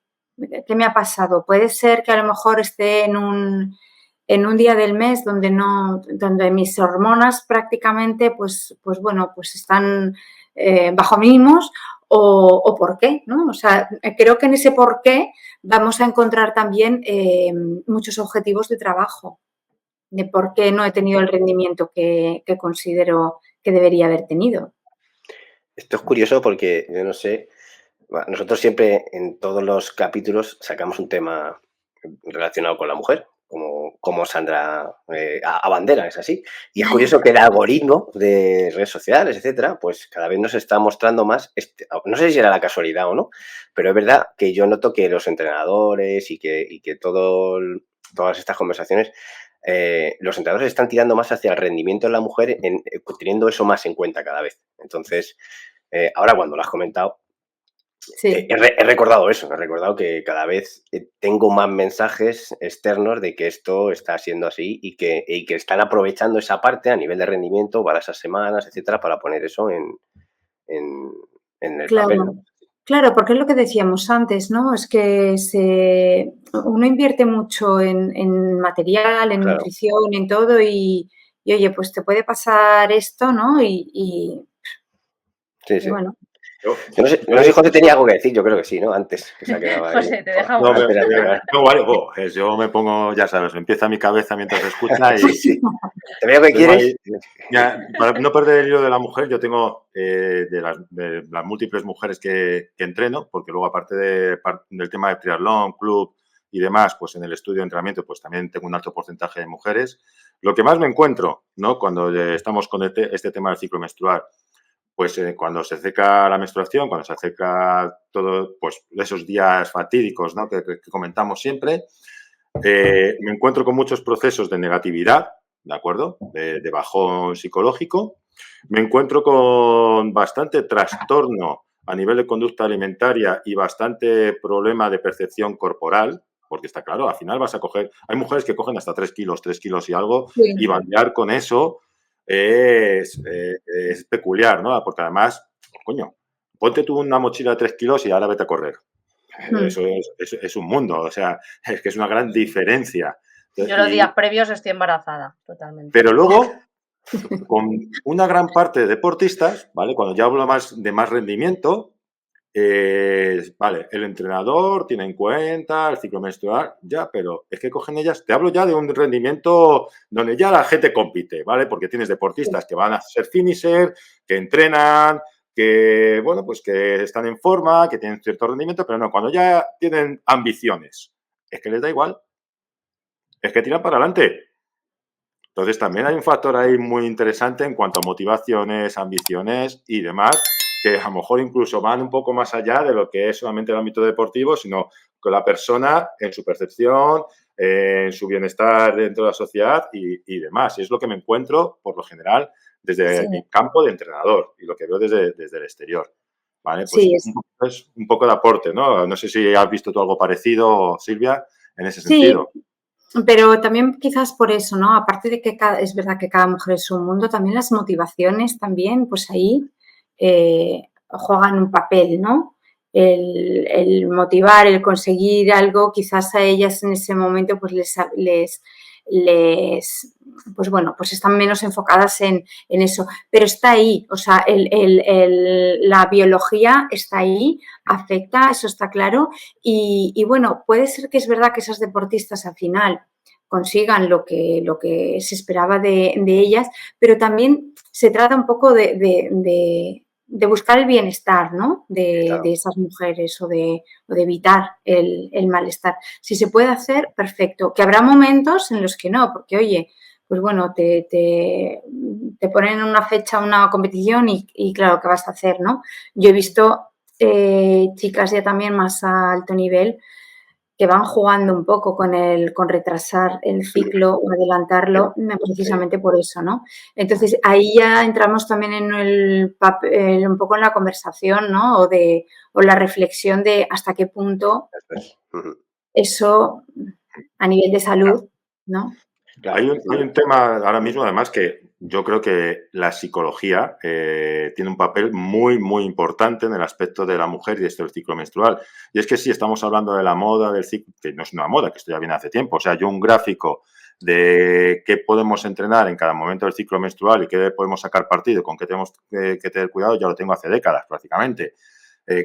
¿Qué me ha pasado? Puede ser que a lo mejor esté en un día del mes donde mis hormonas prácticamente, pues bueno, pues están bajo mínimos o por qué, ¿no? O sea, creo que en ese por qué vamos a encontrar también muchos objetivos de trabajo, de por qué no he tenido el rendimiento que considero que debería haber tenido. Esto es curioso porque yo no sé, nosotros siempre en todos los capítulos sacamos un tema relacionado con la mujer, como Sandra abandera, es así. Y es curioso que el algoritmo de redes sociales, etcétera, pues cada vez nos está mostrando más, no sé si era la casualidad o no, pero es verdad que yo noto que los entrenadores y que todas estas conversaciones, los entrenadores están tirando más hacia el rendimiento de la mujer, teniendo eso más en cuenta cada vez. Entonces, ahora cuando lo has comentado, Sí. he recordado eso, he recordado que cada vez tengo más mensajes externos de que esto está siendo así y que están aprovechando esa parte a nivel de rendimiento para esas semanas, etcétera, para poner eso en el papel, Claro, ¿no? claro, porque es lo que decíamos antes, ¿no? Es que uno invierte mucho en material, en Claro, nutrición, en todo oye, pues te puede pasar esto, ¿no? sí, Y sí. bueno, Yo no sé, si José tenía algo que decir, yo creo que sí, ¿no? Antes, que se ha quedado ahí. José, te dejamos. No, Espérate, no, vale, yo me pongo, ya sabes, me empieza mi cabeza mientras escucha sí, y sí. Te veo que tengo ahí, quieres. ya, para no perder el hilo de la mujer, yo tengo de las múltiples mujeres que entreno, porque luego aparte del tema de triatlón, club y demás, pues en el estudio de entrenamiento, pues también tengo un alto porcentaje de mujeres. Lo que más me encuentro, ¿no? Cuando estamos con este tema del ciclo menstrual, pues cuando se acerca la menstruación, cuando se acerca todo, pues esos días fatídicos, ¿no? que comentamos siempre, me encuentro con muchos procesos de negatividad, ¿de acuerdo? De bajón psicológico. Me encuentro con bastante trastorno a nivel de conducta alimentaria y bastante problema de percepción corporal, porque está claro, al final vas a coger, hay mujeres que cogen hasta 3 kilos y algo, y sí, bandear con eso es peculiar, ¿no? Porque además, coño, ponte tú una mochila de 3 kilos y ahora vete a correr. Eso es un mundo, o sea, es que es una gran diferencia. Yo los días previos estoy embarazada, totalmente. Pero luego, con una gran parte de deportistas, ¿vale? Cuando ya hablo más de más rendimiento, vale, el entrenador tiene en cuenta el ciclo menstrual, ya, pero es que cogen ellas, te hablo ya de un rendimiento donde ya la gente compite, ¿vale? Porque tienes deportistas que van a ser finisher, que entrenan, que, bueno, pues que están en forma, que tienen cierto rendimiento, pero no, cuando ya tienen ambiciones, es que les da igual, es que tiran para adelante. Entonces también hay un factor ahí muy interesante en cuanto a motivaciones, ambiciones y demás, que a lo mejor incluso van un poco más allá de lo que es solamente el ámbito deportivo, sino con la persona en su percepción, en su bienestar dentro de la sociedad y demás. Y es lo que me encuentro, por lo general, desde Sí, mi campo de entrenador y lo que veo desde el exterior. ¿Vale? Pues sí, es un poco de aporte, ¿no? No sé si has visto tú algo parecido, Silvia, en ese sí, sentido. pero también quizás por eso, ¿no? Aparte de que es verdad que cada mujer es un mundo, también las motivaciones también, pues ahí juegan un papel, ¿no? El motivar, el conseguir algo, quizás a ellas en ese momento pues les pues bueno, pues están menos enfocadas en eso, pero está ahí, o sea, la biología está ahí, afecta, eso está claro, y bueno, puede ser que es verdad que esas deportistas al final consigan lo que se esperaba de ellas, pero también se trata un poco de buscar el bienestar, ¿no? Claro. De esas mujeres o de evitar el malestar. Si se puede hacer, perfecto. Que habrá momentos en los que no, porque oye, pues bueno, te ponen una fecha, una competición y claro, ¿qué vas a hacer, no? Yo he visto chicas ya también más a alto nivel que van jugando un poco con retrasar el ciclo o adelantarlo Sí. precisamente por eso, ¿no? Entonces, ahí ya entramos también en el papel, un poco en la conversación, ¿no? O la reflexión de hasta qué punto Eso es. Ujú. eso a nivel de salud, ¿no? Claro. Hay un tema ahora mismo, además, que yo creo que la psicología tiene un papel muy, muy importante en el aspecto de la mujer y del ciclo menstrual. Y es que si estamos hablando de la moda, del ciclo, que no es una moda, que esto ya viene hace tiempo. O sea, yo un gráfico de qué podemos entrenar en cada momento del ciclo menstrual y qué podemos sacar partido, con qué tenemos que tener cuidado, ya lo tengo hace décadas prácticamente.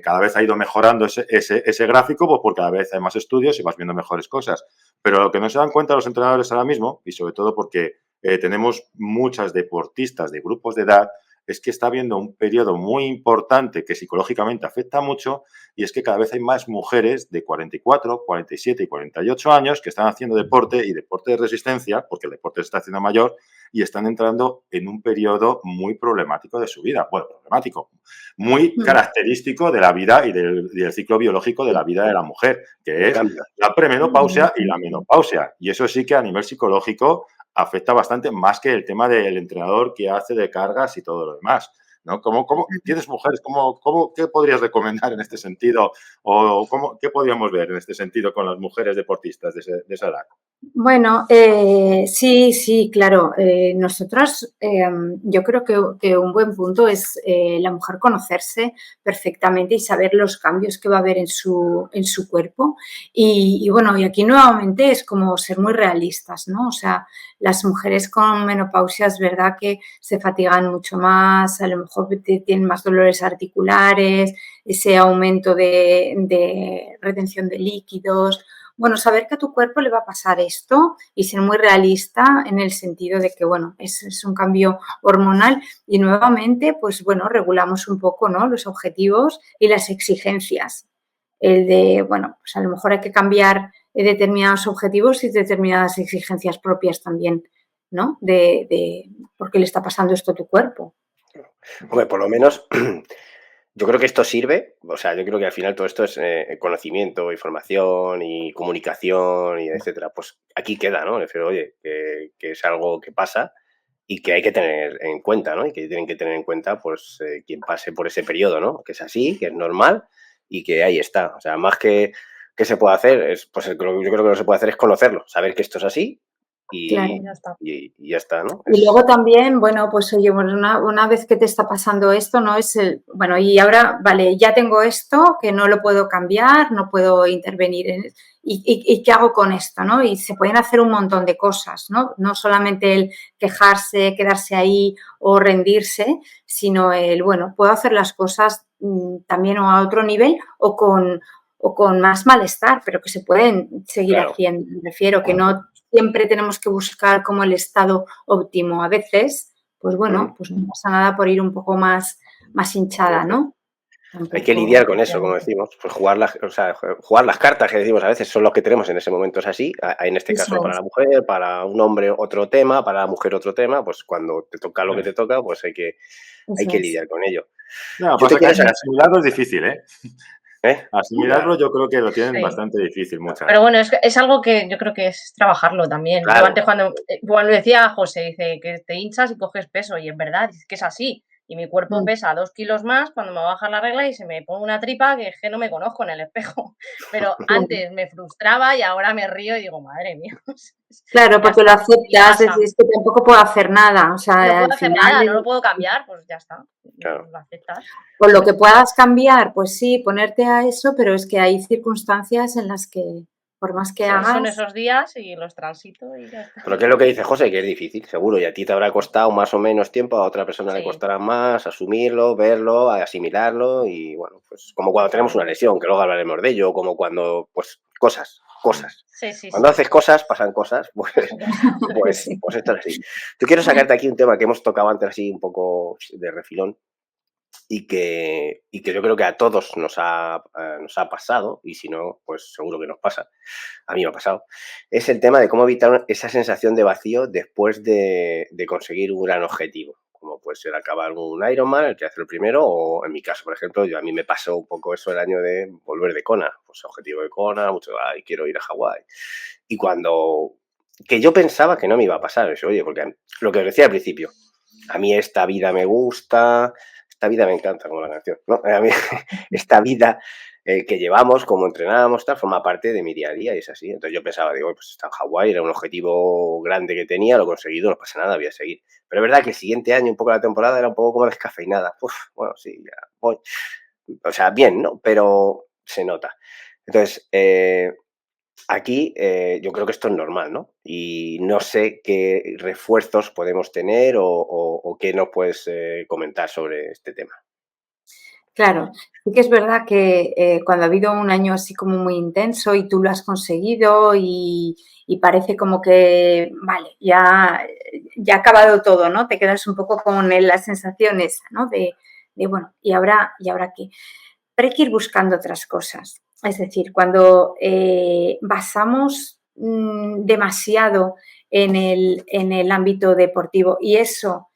Cada vez ha ido mejorando ese gráfico, pues porque cada vez hay más estudios y vas viendo mejores cosas. Pero lo que no se dan cuenta los entrenadores ahora mismo, y sobre todo porque tenemos muchas deportistas de grupos de edad, es que está habiendo un periodo muy importante que psicológicamente afecta mucho, y es que cada vez hay más mujeres de 44, 47 y 48 años que están haciendo deporte y deporte de resistencia, porque el deporte se está haciendo mayor, y están entrando en un periodo muy problemático de su vida. Bueno, problemático, muy característico de la vida y del ciclo biológico de la vida de la mujer, que De es cambio. la premenopausia y la menopausia. Y eso sí que a nivel psicológico afecta bastante más que el tema del entrenador que hace de cargas y todo lo demás, ¿no? ¿Tienes mujeres? ¿Qué podrías recomendar en este sentido? ¿O qué podríamos ver en este sentido con las mujeres deportistas de esa edad? Bueno, sí, sí, claro. Nosotros, yo creo que un buen punto es la mujer conocerse perfectamente y saber los cambios que va a haber en su cuerpo. Y bueno, y aquí nuevamente es como ser muy realistas, ¿no? O sea, las mujeres con menopausia es verdad que se fatigan mucho más, a lo mejor tienen más dolores articulares, ese aumento de retención de líquidos. Bueno, saber que a tu cuerpo le va a pasar esto y ser muy realista en el sentido de que, bueno, es un cambio hormonal y nuevamente, pues bueno, regulamos un poco, ¿no? Los objetivos y las exigencias. El de, bueno, pues a lo mejor hay que cambiar determinados objetivos y determinadas exigencias propias también, ¿no? De por qué le está pasando esto a tu cuerpo. Hombre, por lo menos yo creo que esto sirve, o sea, yo creo que al final todo esto es conocimiento, información y comunicación y etcétera. Pues aquí queda, ¿no? Decir, oye, que es algo que pasa y que hay que tener en cuenta, ¿no? Y que tienen que tener en cuenta, pues, quien pase por ese periodo, ¿no? Que es así, que es normal y que ahí está. O sea, más que se puede hacer, es, pues yo creo que lo que se puede hacer es conocerlo, saber que esto es así Claro. y, Ya está. y ya está, ¿no? Y luego también, bueno, pues oye, bueno, una vez que te está pasando esto, ¿no? Es el, bueno, y ahora, vale, ya tengo esto, que no lo puedo cambiar, no puedo intervenir en, y qué hago con esto, ¿no? Y se pueden hacer un montón de cosas, ¿no? No solamente el quejarse, quedarse ahí o rendirse, sino el, bueno, puedo hacer las cosas también a otro nivel o con más malestar, pero que se pueden seguir Claro. haciendo. Me refiero que no siempre tenemos que buscar como el estado óptimo. A veces, pues bueno, pues no pasa nada por ir un poco más hinchada, ¿no? Hay que lidiar Tampoco. con eso, como Efectivamente. decimos, pues o sea, jugar las cartas que decimos a veces son los que tenemos en ese momento, es así. En este caso Eso para es. la mujer, para un hombre otro tema, para la mujer otro tema, pues cuando te toca lo que te toca, pues hay Eso que es. lidiar con ello. No, Yo te pasa que quiero sacar... asimilarlo es difícil, ¿eh? ¿Eh? Asimilarlo yo creo que lo tienen Sí. bastante difícil muchas Pero veces. bueno, es algo que yo creo que es trabajarlo también. Yo Claro, antes cuando decía a José, dice que te hinchas y coges peso, y es verdad, es que es así. Y mi cuerpo Mm. pesa 2 kilos más cuando me baja la regla y se me pone una tripa que es que no me conozco en el espejo. Pero Claro, antes me frustraba y ahora me río y digo, madre mía, claro, ya porque lo está. Y aceptas, pasa. es que tampoco puedo hacer nada. O No sea, puedo al hacer final, nada, no lo puedo cambiar, pues ya está. claro. Lo aceptas. con lo que puedas cambiar, pues sí, ponerte a eso, pero es que hay circunstancias en las que, por más que Son hagas, esos días y los transito y ya está. Pero ¿qué es lo que dice José? Que es difícil, seguro, y a ti te habrá costado más o menos tiempo, a otra persona le Sí, costará más asumirlo, verlo, asimilarlo, y bueno, pues como cuando tenemos una lesión, que luego hablaremos de ello, como cuando, pues, cosas. sí, sí, Cuando sí. haces cosas, pasan cosas, pues, sí. pues esto es así. Yo quiero sacarte aquí un tema que hemos tocado antes así un poco de refilón, y que yo creo que a todos nos ha pasado, y si no, pues seguro que nos pasa. A mí me ha pasado. Es el tema de cómo evitar esa sensación de vacío después de conseguir un gran objetivo, como puede ser acabar un Ironman, el que hace el primero, o en mi caso, por ejemplo, a mí me pasó un poco eso el año de volver de Kona, pues objetivo de Kona, mucho, ay, quiero ir a Hawái. Y cuando, que yo pensaba que no me iba a pasar eso, oye, porque lo que os decía al principio, a mí esta vida me gusta, esta vida me encanta, como la canción, ¿no? A mí esta vida que llevamos, como entrenábamos, tal, forma parte de mi día a día y es así. Entonces yo pensaba, digo, pues está en Hawái, era un objetivo grande que tenía, lo he conseguido, no pasa nada, voy a seguir. Pero es verdad que el siguiente año, un poco la temporada, era un poco como descafeinada. Uf, bueno, sí, ya voy. O sea, bien, ¿no? Pero se nota. Entonces, aquí yo creo que esto es normal, ¿no? Y no sé qué refuerzos podemos tener o qué nos puedes comentar sobre este tema. Claro, sí que es verdad que cuando ha habido un año así como muy intenso y tú lo has conseguido y parece como que, vale, ya ha acabado todo, ¿no? Te quedas un poco con la sensación esa, ¿no? De bueno, ¿y ahora qué? Pero hay que ir buscando otras cosas. Es decir, cuando basamos demasiado en el ámbito deportivo y eso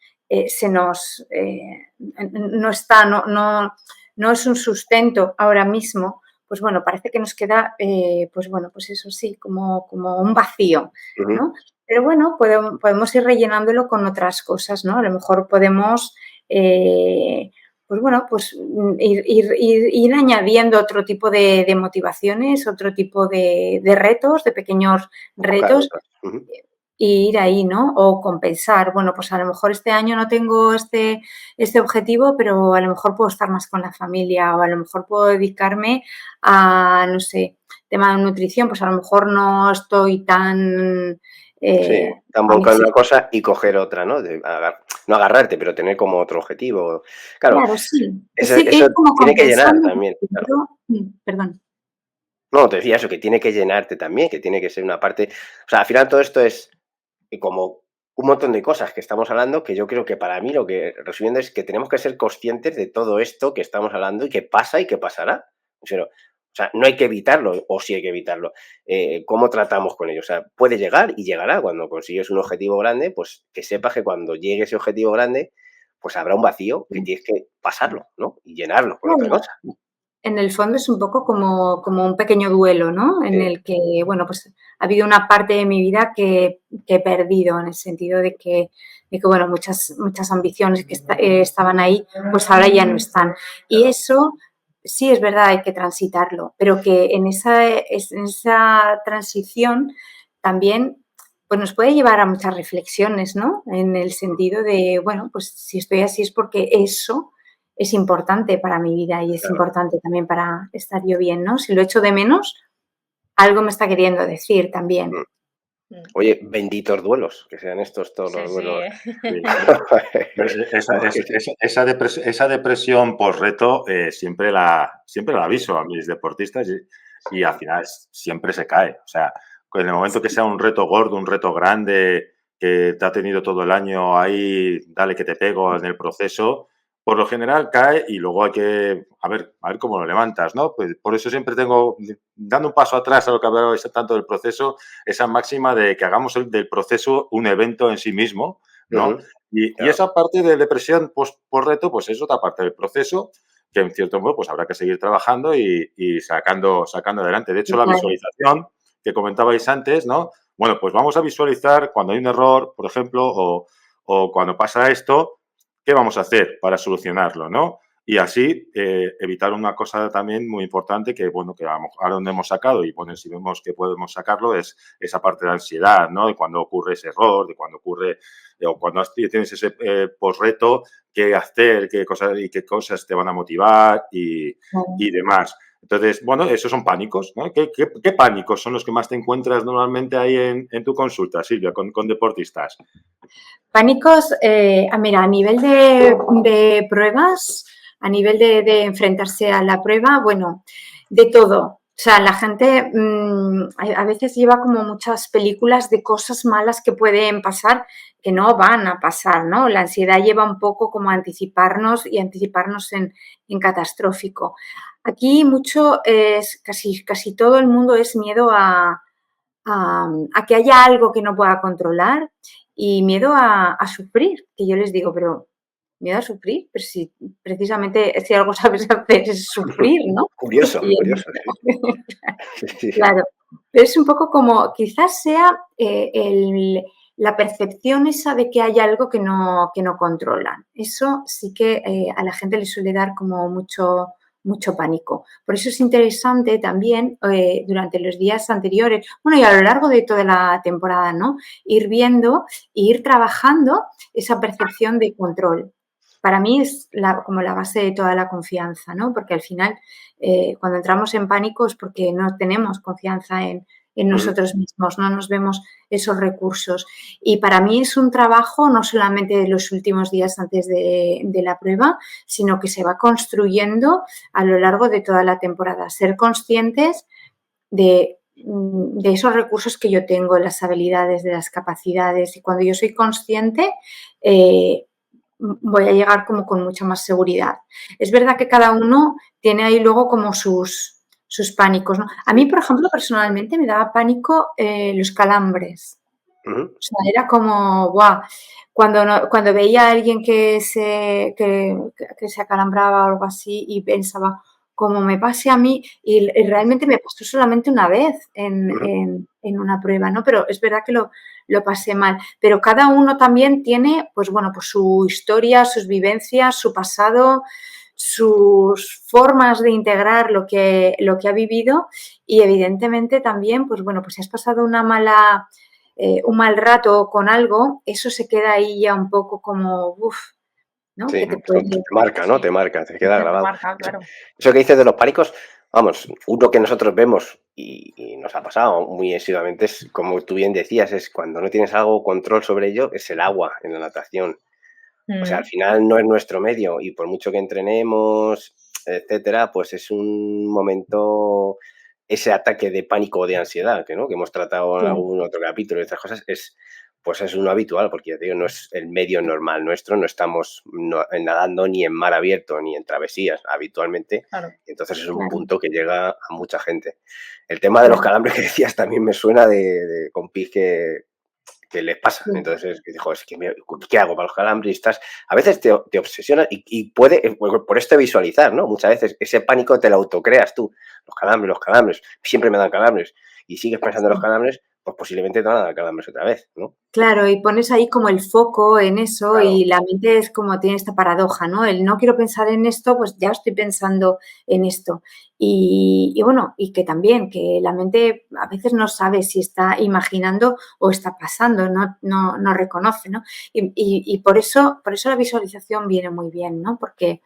se nos no está, no es un sustento ahora mismo, pues bueno, parece que nos queda, pues bueno, pues eso sí, como un vacío, Uh -huh. ¿no? Pero bueno, podemos ir rellenándolo con otras cosas, ¿no? A lo mejor podemos pues bueno, pues ir añadiendo otro tipo de motivaciones, otro tipo de retos, de pequeños retos, Uh -huh. y ir ahí, ¿no? O compensar, bueno, pues a lo mejor este año no tengo este objetivo, pero a lo mejor puedo estar más con la familia o a lo mejor puedo dedicarme a, no sé, tema de nutrición, pues a lo mejor no estoy tan... Sí, tan volcando una cosa y coger otra, ¿no? No agarrarte, pero tener como otro objetivo. Claro, Claro, sí. eso Es como tiene que llenar compensando. también. Claro. Perdón. No, te decía eso, que tiene que llenarte también, que tiene que ser una parte. O sea, al final todo esto es como un montón de cosas que estamos hablando, que yo creo que para mí lo que resumiendo es que tenemos que ser conscientes de todo esto que estamos hablando y que pasa y que pasará. O sea, no hay que evitarlo, o sí hay que evitarlo. ¿Cómo tratamos con ello? O sea, puede llegar y llegará. Cuando consigues un objetivo grande, pues que sepas que cuando llegue ese objetivo grande, pues habrá un vacío que tienes que pasarlo, ¿no? Y llenarlo con otra Bueno, cosa. en el fondo es un poco como un pequeño duelo, ¿no? En Sí, el que, bueno, pues ha habido una parte de mi vida que he perdido, en el sentido de que bueno, muchas ambiciones que estaban ahí, pues ahora ya no están. Y eso sí es verdad, hay que transitarlo, pero que en esa transición también pues nos puede llevar a muchas reflexiones, ¿no? En el sentido de, bueno, pues si estoy así es porque eso es importante para mi vida y es claro. importante también para estar yo bien, ¿no? Si lo echo de menos, algo me está queriendo decir también. Oye, benditos duelos, que sean estos todos Sí, los sí. duelos. Sí. Esa depresión por reto siempre la aviso a mis deportistas y al final siempre se cae. O sea, en el momento que sea un reto gordo, un reto grande, que te ha tenido todo el año ahí, dale que te pego en el proceso, por lo general cae y luego hay que a ver cómo lo levantas, ¿no? Pues por eso siempre tengo, dando un paso atrás a lo que hablaba tanto del proceso, esa máxima de que hagamos del proceso un evento en sí mismo, ¿no? Ujú. Y Claro. esa parte de depresión por reto, pues es otra parte del proceso que en cierto modo pues habrá que seguir trabajando y sacando adelante. De hecho, la Claro. visualización que comentabais antes, ¿no? Bueno, pues vamos a visualizar cuando hay un error, por ejemplo, o cuando pasa esto, ¿qué vamos a hacer para solucionarlo, no? Y así evitar una cosa también muy importante que, bueno, que a lo mejor ahora donde hemos sacado y, bueno, si vemos que podemos sacarlo es esa parte de la ansiedad, ¿no? De cuando ocurre ese error, de cuando ocurre o cuando tienes ese post-reto, qué hacer, qué cosas te van a motivar y demás. Entonces, bueno, esos son pánicos, ¿no? ¿Qué pánicos son los que más te encuentras normalmente ahí en tu consulta, Silvia, con deportistas? Pánicos, mira, a nivel de pruebas, a nivel de enfrentarse a la prueba, bueno, de todo. O sea, la gente a veces lleva como muchas películas de cosas malas que pueden pasar que no van a pasar, ¿no? La ansiedad lleva un poco como a anticiparnos y anticiparnos en catastrófico. Aquí mucho es, casi todo el mundo es miedo a que haya algo que no pueda controlar y miedo a sufrir, que yo les digo, pero miedo a sufrir, pero si precisamente si algo sabes hacer es sufrir, ¿no? Curioso, Y curioso, sí. Sí, sí. claro, pero es un poco como quizás sea la percepción esa de que hay algo que no controlan. Eso sí que a la gente le suele dar como mucho pánico. Por eso es interesante también durante los días anteriores, bueno, y a lo largo de toda la temporada, ¿no? Ir viendo e ir trabajando esa percepción de control. Para mí es como la base de toda la confianza, ¿no? Porque al final, cuando entramos en pánico es porque no tenemos confianza en Ujú. nosotros mismos, no nos vemos esos recursos. Y para mí es un trabajo no solamente de los últimos días antes de la prueba, sino que se va construyendo a lo largo de toda la temporada. Ser conscientes de esos recursos que yo tengo, las habilidades, de las capacidades. Y cuando yo soy consciente, voy a llegar como con mucha más seguridad. Es verdad que cada uno tiene ahí luego como sus pánicos, ¿no? A mí, Sí. por ejemplo, personalmente me daba pánico los calambres. Ujú. O sea, era como, guau, cuando veía a alguien que se acalambraba o algo así y pensaba, como me pase a mí, y realmente me pasó solamente una vez Ujú. en una prueba, ¿no? Pero es verdad que lo pasé mal. Pero cada uno también tiene, pues bueno, pues su historia, sus vivencias, su pasado, sus formas de integrar lo que ha vivido y evidentemente también, pues bueno, pues si has pasado un mal rato con algo, eso se queda ahí ya un poco como, uff, ¿no? Que Sí, te puede... te marca, ¿no? Sí, Te marca, te queda que te grabado. marca, Eso, claro. eso que dices de los pánicos, vamos, uno que nosotros vemos y nos ha pasado muy asiduamente es, como tú bien decías, es cuando no tienes algo control sobre ello, es el agua en la natación. O sea, al Mm, final no es nuestro medio y por mucho que entrenemos, etcétera, pues es un momento, ese ataque de pánico o de ansiedad, que, ¿no? Que hemos tratado en Sí, algún otro capítulo y otras cosas, pues es uno habitual, porque ya te digo, no es el medio normal nuestro, no estamos nadando ni en mar abierto ni en travesías habitualmente, claro. entonces es un claro, punto que llega a mucha gente. El tema de los claro. calambres que decías también me suena de compis que les pasa. Sí, Entonces, dijo, es que, ¿qué hago para los calambres? A veces te obsesiona y puede, por esto visualizar, ¿no? Muchas veces ese pánico te lo autocreas tú. Los calambres, siempre me dan calambres. Y sigues pensando en los sí. calambres, pues posiblemente te van a dar calambres otra vez, ¿no? Claro, y pones ahí como el foco en eso Claro. y la mente es como tiene esta paradoja, ¿no? El no quiero pensar en esto, pues ya estoy pensando en esto. Y bueno, y que también, que la mente a veces no sabe si está imaginando o está pasando, no reconoce, ¿no? Y por eso la visualización viene muy bien, ¿no? Porque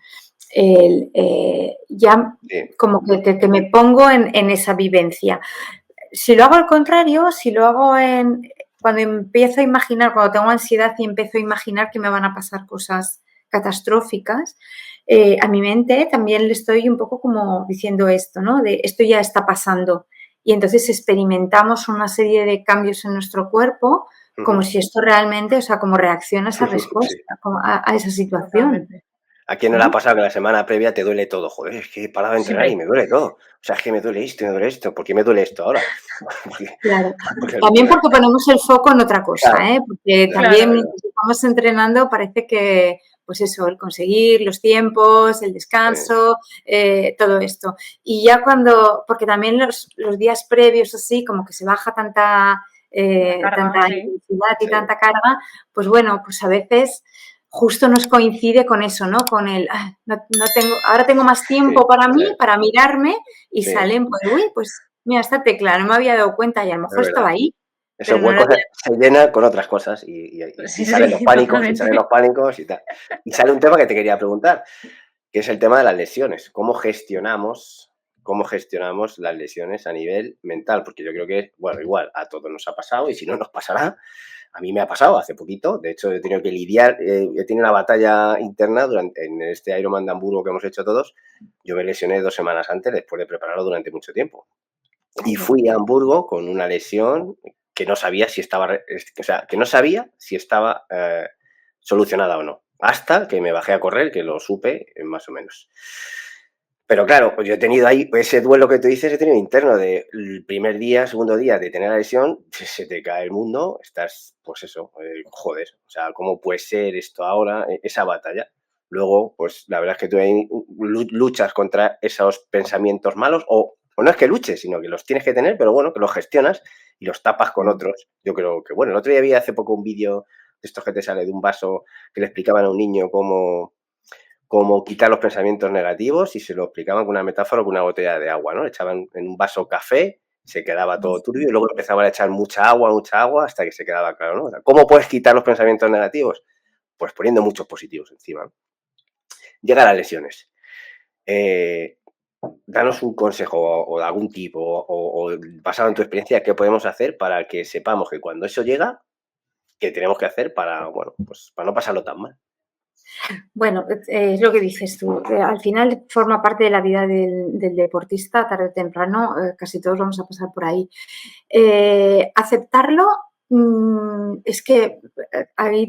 ya Sí. como que me pongo en esa vivencia. Si lo hago al contrario, si lo hago cuando empiezo a imaginar, cuando tengo ansiedad y empiezo a imaginar que me van a pasar cosas catastróficas, a mi mente también le estoy un poco como diciendo esto, ¿no? De esto ya está pasando. Y entonces experimentamos una serie de cambios en nuestro cuerpo como Ujú. si esto realmente, o sea, como reacciona a esa Sí. respuesta, a esa situación. Totalmente. ¿A quién no le ha pasado que la semana previa te duele todo? Joder, es que he parado de entrenar y me duele todo. O sea, es que me duele esto y me duele esto. ¿Por qué me duele esto ahora? Porque, Claro. porque También porque ponemos el foco en otra cosa, claro, porque Claro, también claro, mientras estamos entrenando parece que, pues eso, el conseguir los tiempos, el descanso, todo esto. Y ya porque también los días previos así, como que se baja tanta carga, sí. intensidad y sí. tanta carga, pues bueno, pues a veces justo nos coincide con eso, ¿no? Con el, no tengo, ahora tengo más tiempo Sí, para mí, sí, para mirarme y sí, salen, pues, uy, pues mira, esta tecla, no me había dado cuenta y a lo es mejor estaba verdad. ahí, Esos pero no lo huecos había... se llenan con otras cosas Sí, y salen los sí, pánicos, y salen los totalmente. pánicos y tal. Y sale un tema que te quería preguntar, que es el tema de las lesiones. Cómo gestionamos las lesiones a nivel mental? Porque yo creo que, bueno, igual a todos nos ha pasado y si no nos pasará. A mí me ha pasado hace poquito. De hecho, he tenido que lidiar, he tenido una batalla interna en este Ironman de Hamburgo que hemos hecho todos. Yo me lesioné 2 semanas antes, después de prepararlo durante mucho tiempo. Y fui a Hamburgo con una lesión que no sabía si estaba, que no sabía si estaba solucionada o no. Hasta que me bajé a correr, que lo supe más o menos. Pero claro, pues yo he tenido ahí ese duelo que tú dices, he tenido interno del primer día, segundo día de tener la lesión, se te cae el mundo, estás, pues eso, joder, o sea, ¿cómo puede ser esto ahora, esa batalla? Luego, pues la verdad es que tú ahí luchas contra esos pensamientos malos, o no es que luches, sino que los tienes que tener, pero bueno, que los gestionas y los tapas con otros. Yo creo que, bueno, el otro día vi hace poco un vídeo de estos que te sale de un vaso que le explicaban a un niño cómo quitar los pensamientos negativos y se lo explicaban con una metáfora, con una botella de agua, ¿no? Le echaban en un vaso café, se quedaba todo turbio y luego empezaban a echar mucha agua hasta que se quedaba claro, ¿no? O sea, ¿cómo puedes quitar los pensamientos negativos? Pues poniendo muchos positivos encima, ¿no? Llega a las lesiones. Danos un consejo o algún tipo o basado en tu experiencia, ¿qué podemos hacer para que sepamos que cuando eso llega, qué tenemos que hacer para, bueno, pues para no pasarlo tan mal? Bueno, es lo que dices tú. Al final forma parte de la vida del deportista, tarde o temprano, casi todos vamos a pasar por ahí. Aceptarlo es que hay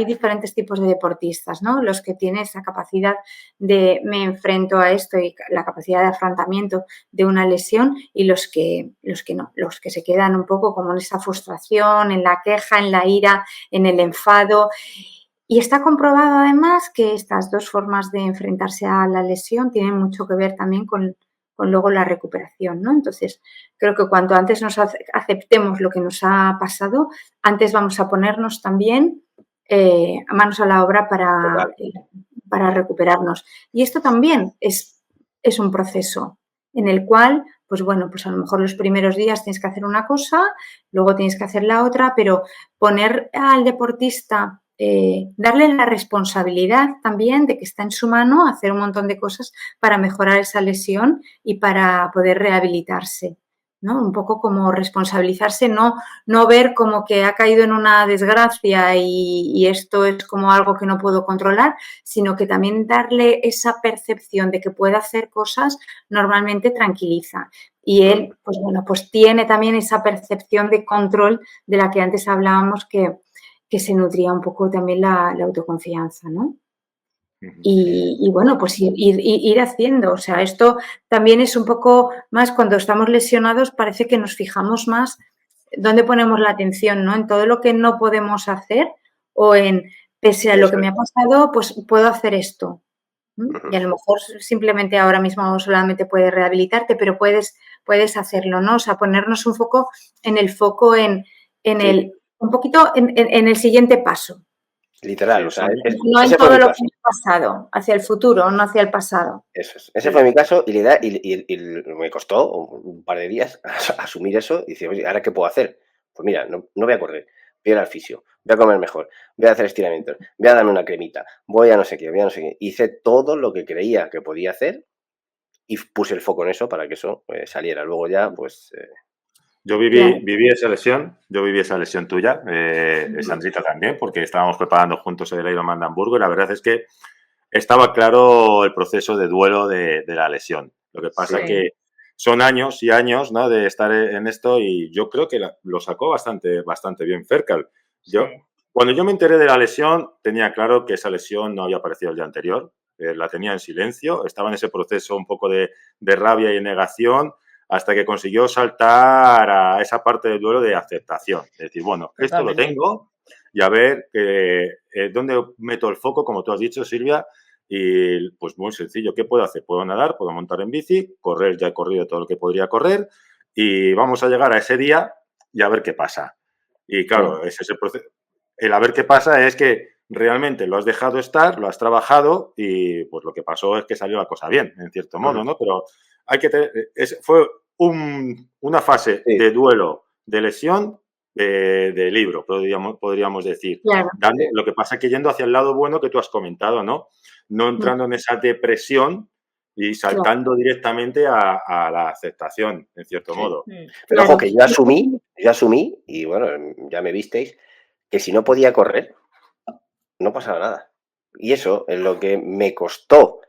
diferentes tipos de deportistas, ¿no? Los que tienen esa capacidad de me enfrento a esto y la capacidad de afrontamiento de una lesión y los que no, los que se quedan un poco como en esa frustración, en la queja, en la ira, en el enfado. Y está comprobado además que estas dos formas de enfrentarse a la lesión tienen mucho que ver también con luego la recuperación, ¿no? Entonces, creo que cuanto antes nos aceptemos lo que nos ha pasado, antes vamos a ponernos también manos a la obra para recuperarnos. Y esto también es un proceso en el cual, pues bueno, pues a lo mejor los primeros días tienes que hacer una cosa, luego tienes que hacer la otra, pero poner al deportista darle la responsabilidad también de que está en su mano hacer un montón de cosas para mejorar esa lesión y para poder rehabilitarse, ¿no? Un poco como responsabilizarse, no ver como que ha caído en una desgracia y esto es como algo que no puedo controlar, sino que también darle esa percepción de que puede hacer cosas normalmente tranquiliza. Y él, pues bueno, pues tiene también esa percepción de control de la que antes hablábamos que se nutría un poco también la autoconfianza, ¿no? Y bueno, pues ir haciendo. O sea, esto también es un poco más cuando estamos lesionados, parece que nos fijamos más dónde ponemos la atención, ¿no? En todo lo que no podemos hacer o en, pese a lo que me ha pasado, pues puedo hacer esto. Y a lo mejor simplemente ahora mismo solamente puedes rehabilitarte, pero puedes hacerlo, ¿no? O sea, ponernos un foco en el foco, en el un poquito en el siguiente paso. Literal, Sí, o sea, No en ese fue todo mi lo que caso. me ha pasado, hacia el futuro, no hacia el pasado. Eso es. Ese fue mi caso y me costó un par de días asumir eso y decir, oye, ¿ahora qué puedo hacer? Pues mira, no voy a correr, voy a ir al fisio, voy a comer mejor, voy a hacer estiramientos, voy a darme una cremita, voy a no sé qué, voy a no sé qué. Hice todo lo que creía que podía hacer y puse el foco en eso para que eso saliera. Luego ya, pues... Yo Claro. viví esa lesión tuya, Sandrita también, porque estábamos preparando juntos el Ironman de Hamburgo y la verdad es que estaba claro el proceso de duelo de la lesión. Lo que pasa Sí. que son años y años, ¿no?, de estar en esto y yo creo que lo sacó bastante bien Ferkel. Yo, Sí. Cuando yo me enteré de la lesión, tenía claro que esa lesión no había aparecido el día anterior, la tenía en silencio, estaba en ese proceso un poco de rabia y negación hasta que consiguió saltar a esa parte del duelo de aceptación. Es decir, bueno, esto lo Totalmente. tengo y a ver dónde meto el foco, como tú has dicho, Silvia, y pues muy sencillo, ¿qué puedo hacer? Puedo nadar, puedo montar en bici, correr, ya he corrido todo lo que podría correr y vamos a llegar a ese día y a ver qué pasa. Y claro, ese es el proceso. El a ver qué pasa es que realmente lo has dejado estar, lo has trabajado y pues lo que pasó es que salió la cosa bien, en cierto modo, ¿no? Pero hay que tener, fue una fase Sí, de duelo, de lesión, de libro, podríamos decir. Claro. sí. Lo que pasa es que yendo hacia el lado bueno que tú has comentado, ¿no? No entrando en esa depresión y Claro, saltando directamente a la aceptación, en cierto Sí. modo. Pero ojo, claro. que yo asumí, y bueno, ya me visteis, que si no podía correr, no pasaba nada. Y eso es lo que me costó.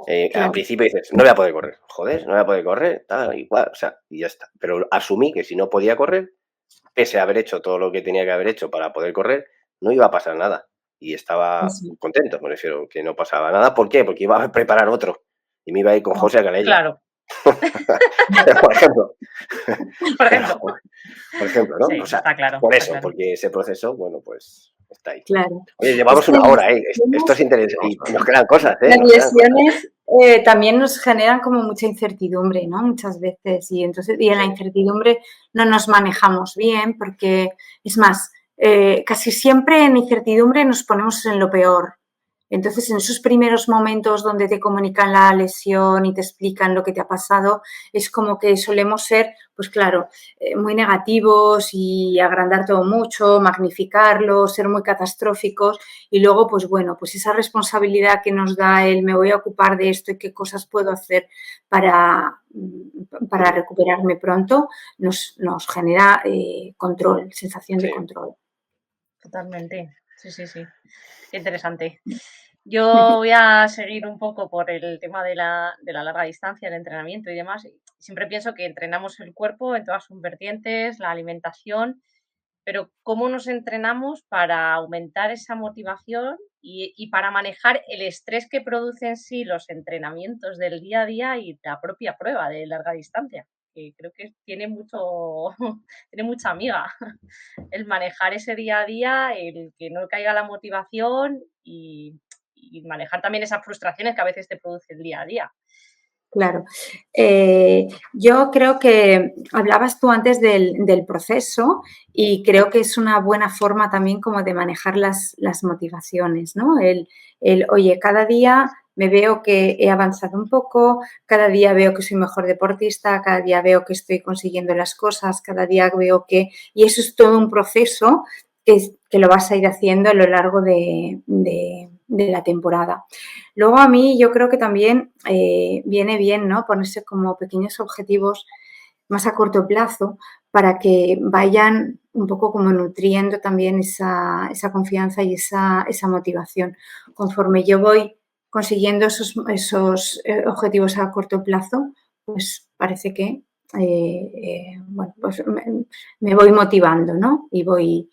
Al Claro. principio dices, no voy a poder correr. Joder, no voy a poder correr, tal, igual, o sea, y ya está. Pero asumí que si no podía correr, pese a haber hecho todo lo que tenía que haber hecho para poder correr, no iba a pasar nada. Y estaba Eso. contento, me refiero, que no pasaba nada. ¿Por qué? Porque iba a preparar otro. Y me iba a ir con José a Calella. Claro, Por ejemplo. por ejemplo. Por ejemplo, ¿no? Sí, O sea, está claro, por está eso, claro. porque ese proceso, bueno, pues está ahí. Claro. Oye, Es llevamos que una las hora, ¿eh? Esto es lesiones, interesante. Y nos quedan cosas, ¿eh? las Nos quedan cosas. lesiones, también nos generan como mucha incertidumbre, ¿no? Muchas veces. Y entonces, y en la Sí. incertidumbre no nos manejamos bien porque, es más, casi siempre en incertidumbre nos ponemos en lo peor. Entonces, en esos primeros momentos donde te comunican la lesión y te explican lo que te ha pasado, es como que solemos ser, pues claro, muy negativos y agrandar todo mucho, magnificarlo, ser muy catastróficos y luego, pues bueno, pues esa responsabilidad que nos da el me voy a ocupar de esto y qué cosas puedo hacer para, para recuperarme pronto, nos genera control, sensación de Sí. control. Totalmente. Sí, sí, sí. Qué interesante. Yo voy a seguir un poco por el tema de la larga distancia, el entrenamiento y demás. Y siempre pienso que entrenamos el cuerpo en todas sus vertientes, la alimentación, pero ¿cómo nos entrenamos para aumentar esa motivación y para manejar el estrés que producen en sí los entrenamientos del día a día y la propia prueba de larga distancia? Que creo que tiene mucho, tiene mucha amiga el manejar ese día a día, el que no caiga la motivación y manejar también esas frustraciones que a veces te produce el día a día. Claro. Yo creo que hablabas tú antes del proceso y creo que es una buena forma también como de manejar las motivaciones, ¿no? Oye, cada día me veo que he avanzado un poco, cada día veo que soy mejor deportista, cada día veo que estoy consiguiendo las cosas, cada día veo que... Y eso es todo un proceso que lo vas a ir haciendo a lo largo de la temporada. Luego a mí yo creo que también viene bien, ¿no? Ponerse como pequeños objetivos más a corto plazo para que vayan un poco como nutriendo también esa confianza y esa motivación. Conforme yo voy consiguiendo esos objetivos a corto plazo, pues parece que bueno, pues me voy motivando, ¿no? Y voy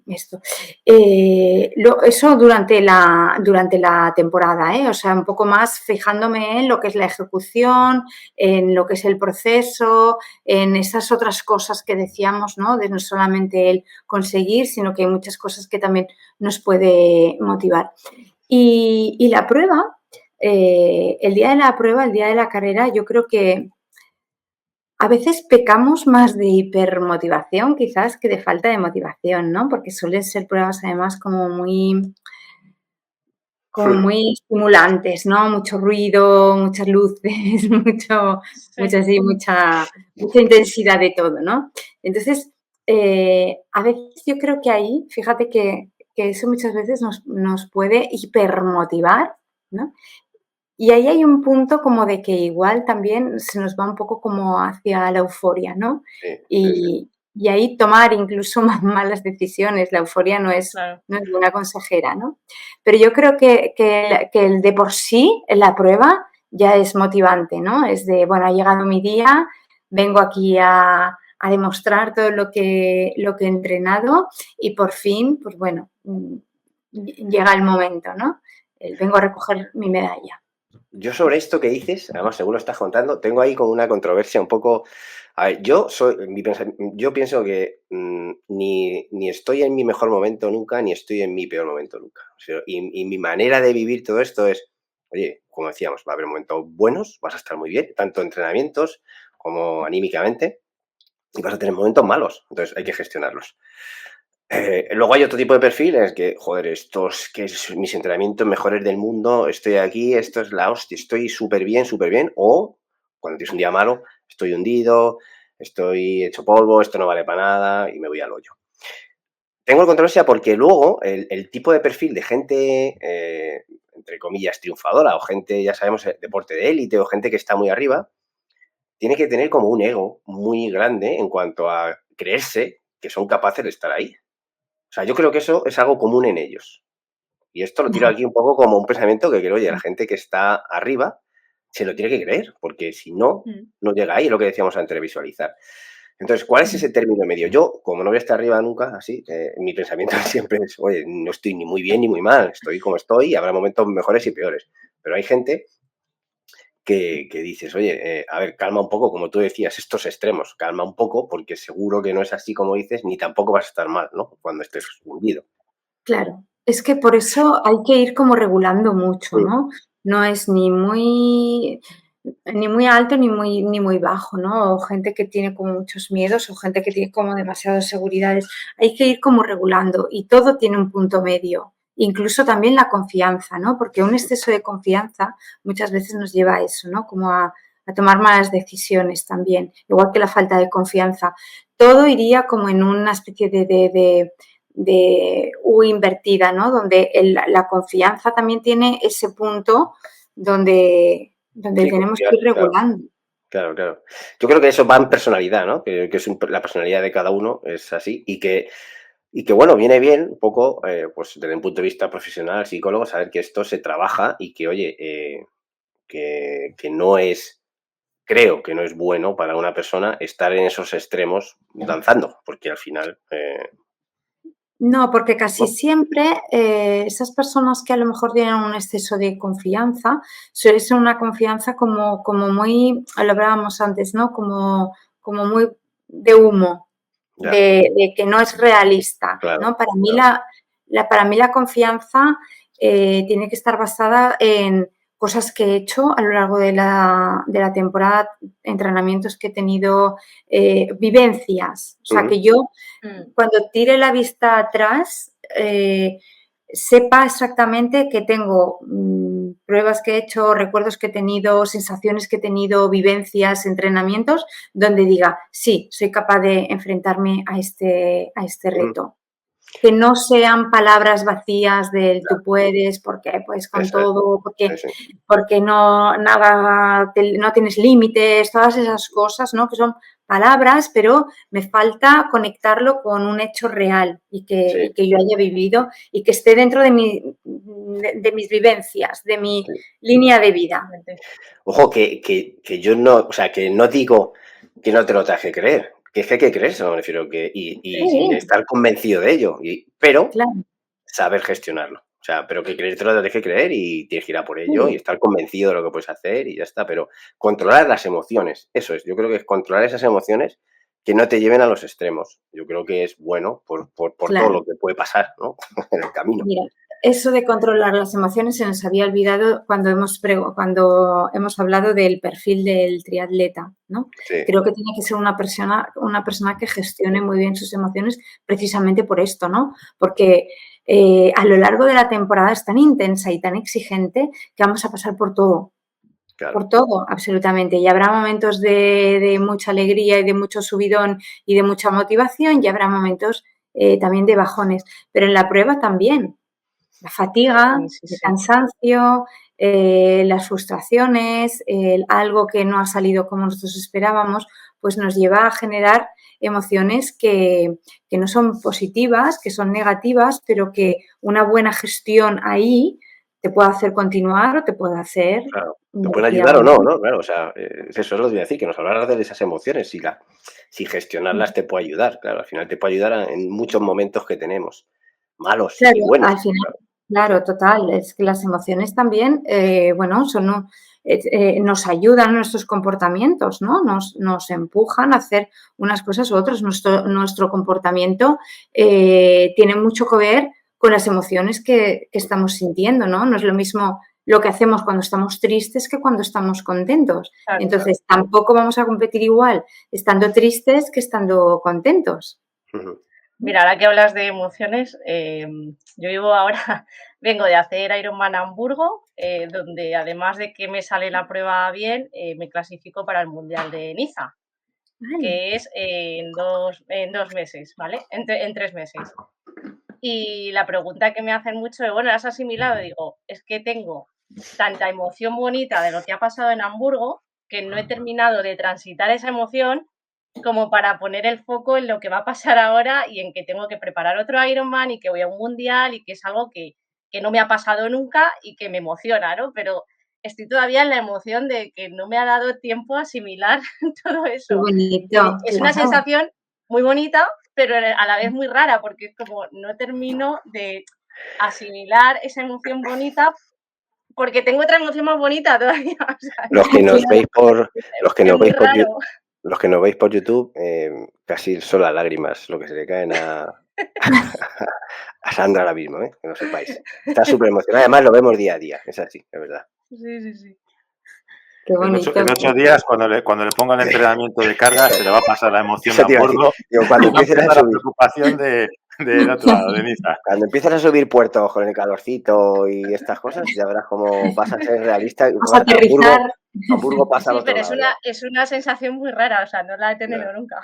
esto. Eso durante la temporada, ¿eh? O sea, un poco más fijándome en lo que es la ejecución, en lo que es el proceso, en esas otras cosas que decíamos, ¿no? De no solamente el conseguir, sino que hay muchas cosas que también nos puede motivar. Y la prueba, el día de la prueba, el día de la carrera, yo creo que a veces pecamos más de hipermotivación quizás que de falta de motivación, ¿no? Porque suelen ser pruebas además como muy estimulantes, ¿no? Mucho ruido, muchas luces, Sí, mucha intensidad de todo, ¿no? Entonces, a veces yo creo que ahí, fíjate que eso muchas veces nos puede hipermotivar, ¿no? Y ahí hay un punto como de que igual también se nos va un poco como hacia la euforia, ¿no? Sí, sí, sí. Y ahí tomar incluso malas decisiones. La euforia claro. no es buena consejera, ¿no? Pero yo creo que el de por sí, la prueba, ya es motivante, ¿no? Es de, bueno, ha llegado mi día, vengo aquí a a demostrar todo lo que he entrenado y por fin, pues bueno, llega el momento, ¿no? Vengo a recoger mi medalla. Yo sobre esto que dices, además según lo estás contando, tengo ahí como una controversia un poco. A ver, yo pienso que ni estoy en mi mejor momento nunca, ni estoy en mi peor momento nunca. O sea, y mi manera de vivir todo esto es, oye, como decíamos, va a haber momentos buenos, vas a estar muy bien, tanto en entrenamientos como anímicamente, y vas a tener momentos malos, entonces hay que gestionarlos. Luego hay otro tipo de perfiles que, joder, estos que es mis entrenamientos mejores del mundo, estoy aquí, esto es la hostia, estoy súper bien, o cuando tienes un día malo, estoy hundido, estoy hecho polvo, esto no vale para nada y me voy al hoyo. Tengo controversia porque luego el tipo de perfil de gente, entre comillas, triunfadora o gente, ya sabemos, deporte de élite o gente que está muy arriba, tiene que tener como un ego muy grande en cuanto a creerse que son capaces de estar ahí. O sea, yo creo que eso es algo común en ellos. Y esto lo tiro aquí un poco como un pensamiento que creo, oye, la gente que está arriba se lo tiene que creer, porque si no, no llega ahí, es lo que decíamos antes de visualizar. Entonces, ¿cuál es ese término medio? Yo, como no voy a estar arriba nunca, así, mi pensamiento siempre es, oye, no estoy ni muy bien ni muy mal, estoy como estoy y habrá momentos mejores y peores. Pero hay gente que dices, oye, a ver, calma un poco, como tú decías, estos extremos, calma un poco, porque seguro que no es así como dices, ni tampoco vas a estar mal, ¿no? Cuando estés hundido. Claro, es que por eso hay que ir como regulando mucho, ¿no? No es ni muy alto ni muy bajo, ¿no? O gente que tiene como muchos miedos o gente que tiene como demasiadas seguridades. Hay que ir como regulando y todo tiene un punto medio. Incluso también la confianza, ¿no? Porque un exceso de confianza muchas veces nos lleva a eso, ¿no? Como a tomar malas decisiones también, igual que la falta de confianza. Todo iría como en una especie de U invertida, ¿no? Donde la confianza también tiene ese punto donde Sí, tenemos que ir regulando. Claro. Yo creo que eso va en personalidad, ¿no? Que es la personalidad de cada uno es así y que bueno, viene bien un poco, pues desde un punto de vista profesional, psicólogo, saber que esto se trabaja y que, oye, que no es, creo que no es bueno para una persona estar en esos extremos danzando, porque al final, No, porque casi ¿no? siempre esas personas que a lo mejor tienen un exceso de confianza, suele ser una confianza como muy, lo hablábamos antes, ¿no? Como muy de humo, Ya, de que no es realista, claro, ¿no? Para mí claro. para mí la confianza tiene que estar basada en cosas que he hecho a lo largo de la temporada, entrenamientos que he tenido, vivencias. O sea, que yo cuando tire la vista atrás, sepa exactamente que tengo pruebas que he hecho, recuerdos que he tenido, sensaciones que he tenido, vivencias, entrenamientos, donde diga, sí, soy capaz de enfrentarme a este reto. Que no sean palabras vacías del tú puedes, porque pues con Eso es. todo, Sí, sí. porque no nada, no tienes límites, todas esas cosas, ¿no? Que son palabras, pero me falta conectarlo con un hecho real y Sí, que yo haya vivido y que esté dentro de mis vivencias, de mi sí. línea de vida. Ojo, que yo no, o sea, que no digo que no te lo tengas que creer, que es que hay que creérselo, me refiero, y Sí, estar convencido de ello, pero claro, saber gestionarlo. O sea, pero que creértelo lo tienes que creer y tienes que ir a por ello y sí. estar convencido de lo que puedes hacer y ya está. Pero controlar las emociones, eso es. Yo creo que es controlar esas emociones que no te lleven a los extremos. Yo creo que es bueno por todo Claro. lo que puede pasar, ¿no? En el camino. Mira, eso de controlar las emociones se nos había olvidado cuando cuando hemos hablado del perfil del triatleta, ¿no? Sí, Creo que tiene que ser una persona que gestione muy bien sus emociones precisamente por esto, ¿no? Porque a lo largo de la temporada es tan intensa y tan exigente que vamos a pasar claro. por todo, absolutamente. Y habrá momentos de mucha alegría y de mucho subidón y de mucha motivación y habrá momentos también de bajones. Pero en la prueba también. La fatiga, Sí, sí, el sí. cansancio, las frustraciones, algo que no ha salido como nosotros esperábamos, pues nos lleva a generar emociones que no son positivas, que son negativas, pero que una buena gestión ahí te puede hacer continuar o te puede hacer... Claro, te pueden ayudar o no, ¿no? Claro, o sea, eso es lo que voy a decir, que nos hablaras de esas emociones, si gestionarlas te puede ayudar, claro, al final te puede ayudar en muchos momentos que tenemos, malos Claro, y buenos. al final, Claro. claro, total. Es que las emociones también, bueno, nos ayudan en nuestros comportamientos, ¿no? Nos empujan a hacer unas cosas u otras. Nuestro comportamiento tiene mucho que ver con las emociones que estamos sintiendo, ¿no? No es lo mismo lo que hacemos cuando estamos tristes que cuando estamos contentos. Claro. Entonces, tampoco vamos a competir igual estando tristes que estando contentos. Ujú. Mira, ahora que hablas de emociones, yo vengo de hacer Ironman Hamburgo, donde además de que me sale la prueba bien, me clasifico para el Mundial de Niza, Vale. que es en 2 meses, ¿vale? En 3 meses. Y la pregunta que me hacen mucho es, bueno, ¿has asimilado? Digo, es que tengo tanta emoción bonita de lo que ha pasado en Hamburgo que no he terminado de transitar esa emoción como para poner el foco en lo que va a pasar ahora y en que tengo que preparar otro Ironman y que voy a un mundial y que es algo que no me ha pasado nunca y que me emociona, ¿no? Pero estoy todavía en la emoción de que no me ha dado tiempo a asimilar todo Qué eso. bonito, Es una claro. sensación muy bonita, pero a la vez muy rara, porque es como no termino de asimilar esa emoción bonita porque tengo otra emoción más bonita todavía. O sea, Los que nos veis por, los que es nos muy veis por, raro. los que nos veis por YouTube, casi son las lágrimas lo que se le caen a Sandra ahora mismo, que no sepáis. Está súper emocionada, además lo vemos día a día, es así, es verdad. Sí. Qué bonito. En 8 días, cuando le ponga el entrenamiento de carga, se le va a pasar la emoción Eso de te iba a decir. Hamburgo Digo, y cuando va a empiecen a empezar la subir, preocupación del otro lado, de Niza. cuando empiezan a subir puertos con el calorcito y estas cosas, ya verás cómo vas a ser realista. Vamos a aterrizar. Hamburgo pasa al Sí, otro pero lado. Ya. es una sensación muy rara, o sea, no la he tenido Ya. nunca,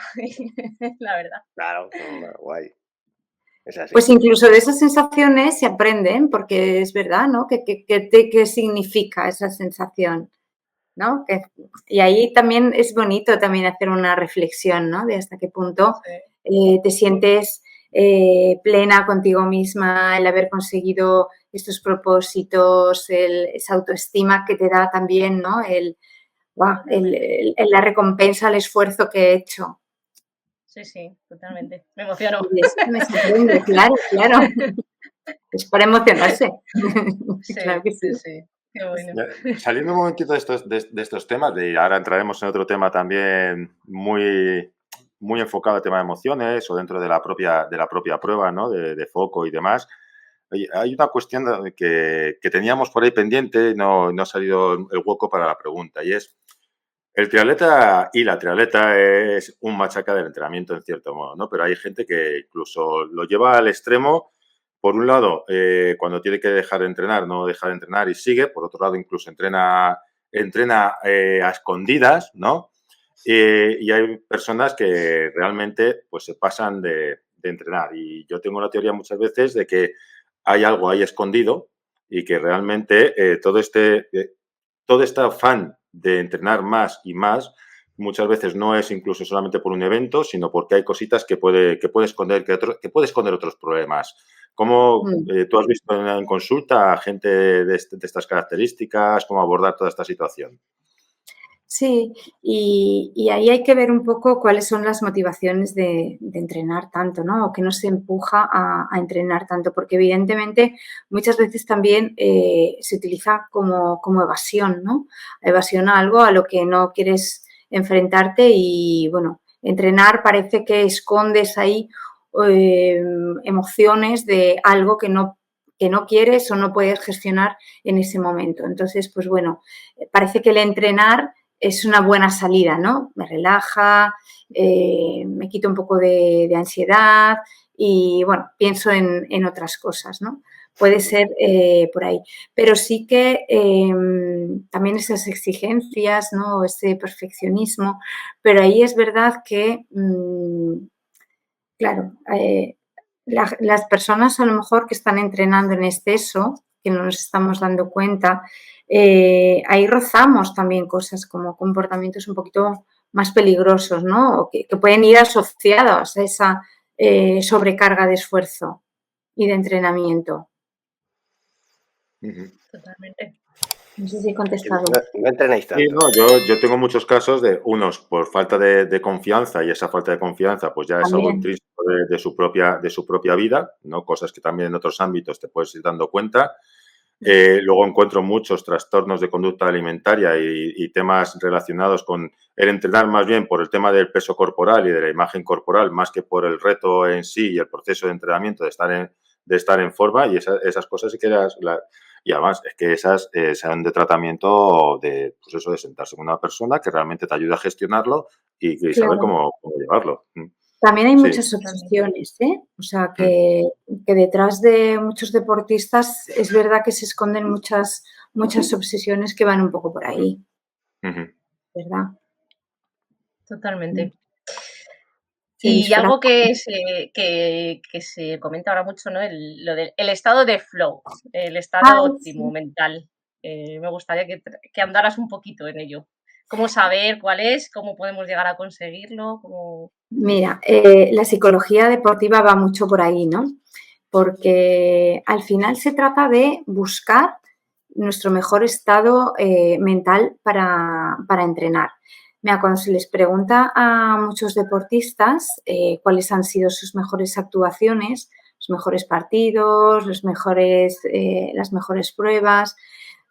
la verdad. Claro, guay. Es así. Pues incluso de esas sensaciones se aprenden, porque es verdad, ¿no? ¿Qué significa esa sensación? ¿No? Y ahí también es bonito también hacer una reflexión, ¿no? De hasta qué punto te sientes plena contigo misma, el haber conseguido estos propósitos, esa autoestima que te da también, ¿no? La recompensa al esfuerzo que he hecho. Sí, totalmente. Me emociono. Y de eso me sorprende, claro. Es para emocionarse. Claro que sí. Sí. Qué bueno. Saliendo un momentito de estos temas, ahora entraremos en otro tema también muy, muy enfocado al tema de emociones o dentro de la propia prueba, ¿no? De foco y demás. Oye, hay una cuestión que teníamos por ahí pendiente, no ha salido el hueco para la pregunta, y es: el triatleta y la triatleta es un machaca del entrenamiento en cierto modo, ¿no? Pero hay gente que incluso lo lleva al extremo. Por un lado, cuando tiene que dejar de entrenar, no deja de entrenar y sigue. Por otro lado, incluso entrena a escondidas, ¿no? Y hay personas que realmente pues se pasan de entrenar. Y yo tengo la teoría muchas veces de que hay algo ahí escondido y que realmente todo este afán de entrenar más y más muchas veces no es incluso solamente por un evento, sino porque hay cositas que puede esconder otros problemas. ¿Cómo tú has visto en consulta a gente de estas características? ¿Cómo abordar toda esta situación? Sí, y ahí hay que ver un poco cuáles son las motivaciones de entrenar tanto, ¿no? O que nos empuja a entrenar tanto, porque evidentemente muchas veces también se utiliza como evasión, ¿no? Evasión a algo a lo que no quieres enfrentarte y, bueno, entrenar parece que escondes ahí emociones de algo que no quieres o no puedes gestionar en ese momento. Entonces, pues bueno, parece que el entrenar es una buena salida, ¿no? Me relaja, me quita un poco de ansiedad y, bueno, pienso en otras cosas, ¿no? Puede ser por ahí. Pero sí que también esas exigencias, ¿no? Ese perfeccionismo, pero ahí es verdad que, claro, las personas a lo mejor que están entrenando en exceso, que no nos estamos dando cuenta, ahí rozamos también cosas como comportamientos un poquito más peligrosos, ¿no? O que pueden ir asociados a esa sobrecarga de esfuerzo y de entrenamiento. Totalmente. No sé si he contestado. No entrenáis tanto. Sí, no, yo tengo muchos casos de unos por falta de confianza, y esa falta de confianza pues ya es algo También. intrínseco de su propia vida, ¿no? Cosas que también en otros ámbitos te puedes ir dando cuenta. Luego encuentro muchos trastornos de conducta alimentaria y temas relacionados con el entrenar más bien por el tema del peso corporal y de la imagen corporal, más que por el reto en sí y el proceso de entrenamiento de estar en forma, y esas cosas sí que y además es que esas sean de tratamiento de, pues eso, de sentarse con una persona que realmente te ayude a gestionarlo y saber Claro. cómo llevarlo. También hay Sí. muchas obsesiones, ¿eh? O sea, que detrás de muchos deportistas es verdad que se esconden muchas obsesiones que van un poco por ahí, Ujú. ¿verdad? Totalmente. Se Y disfraza. algo que se comenta ahora mucho, ¿no? Lo del el estado de flow, el estado Ay, óptimo sí. mental. Me gustaría que andaras un poquito en ello. ¿Cómo saber cuál es? ¿Cómo podemos llegar a conseguirlo? ¿Cómo? Mira, la psicología deportiva va mucho por ahí, ¿no? Porque al final se trata de buscar nuestro mejor estado mental para entrenar. Mira, cuando se les pregunta a muchos deportistas cuáles han sido sus mejores actuaciones, los mejores partidos, las mejores pruebas,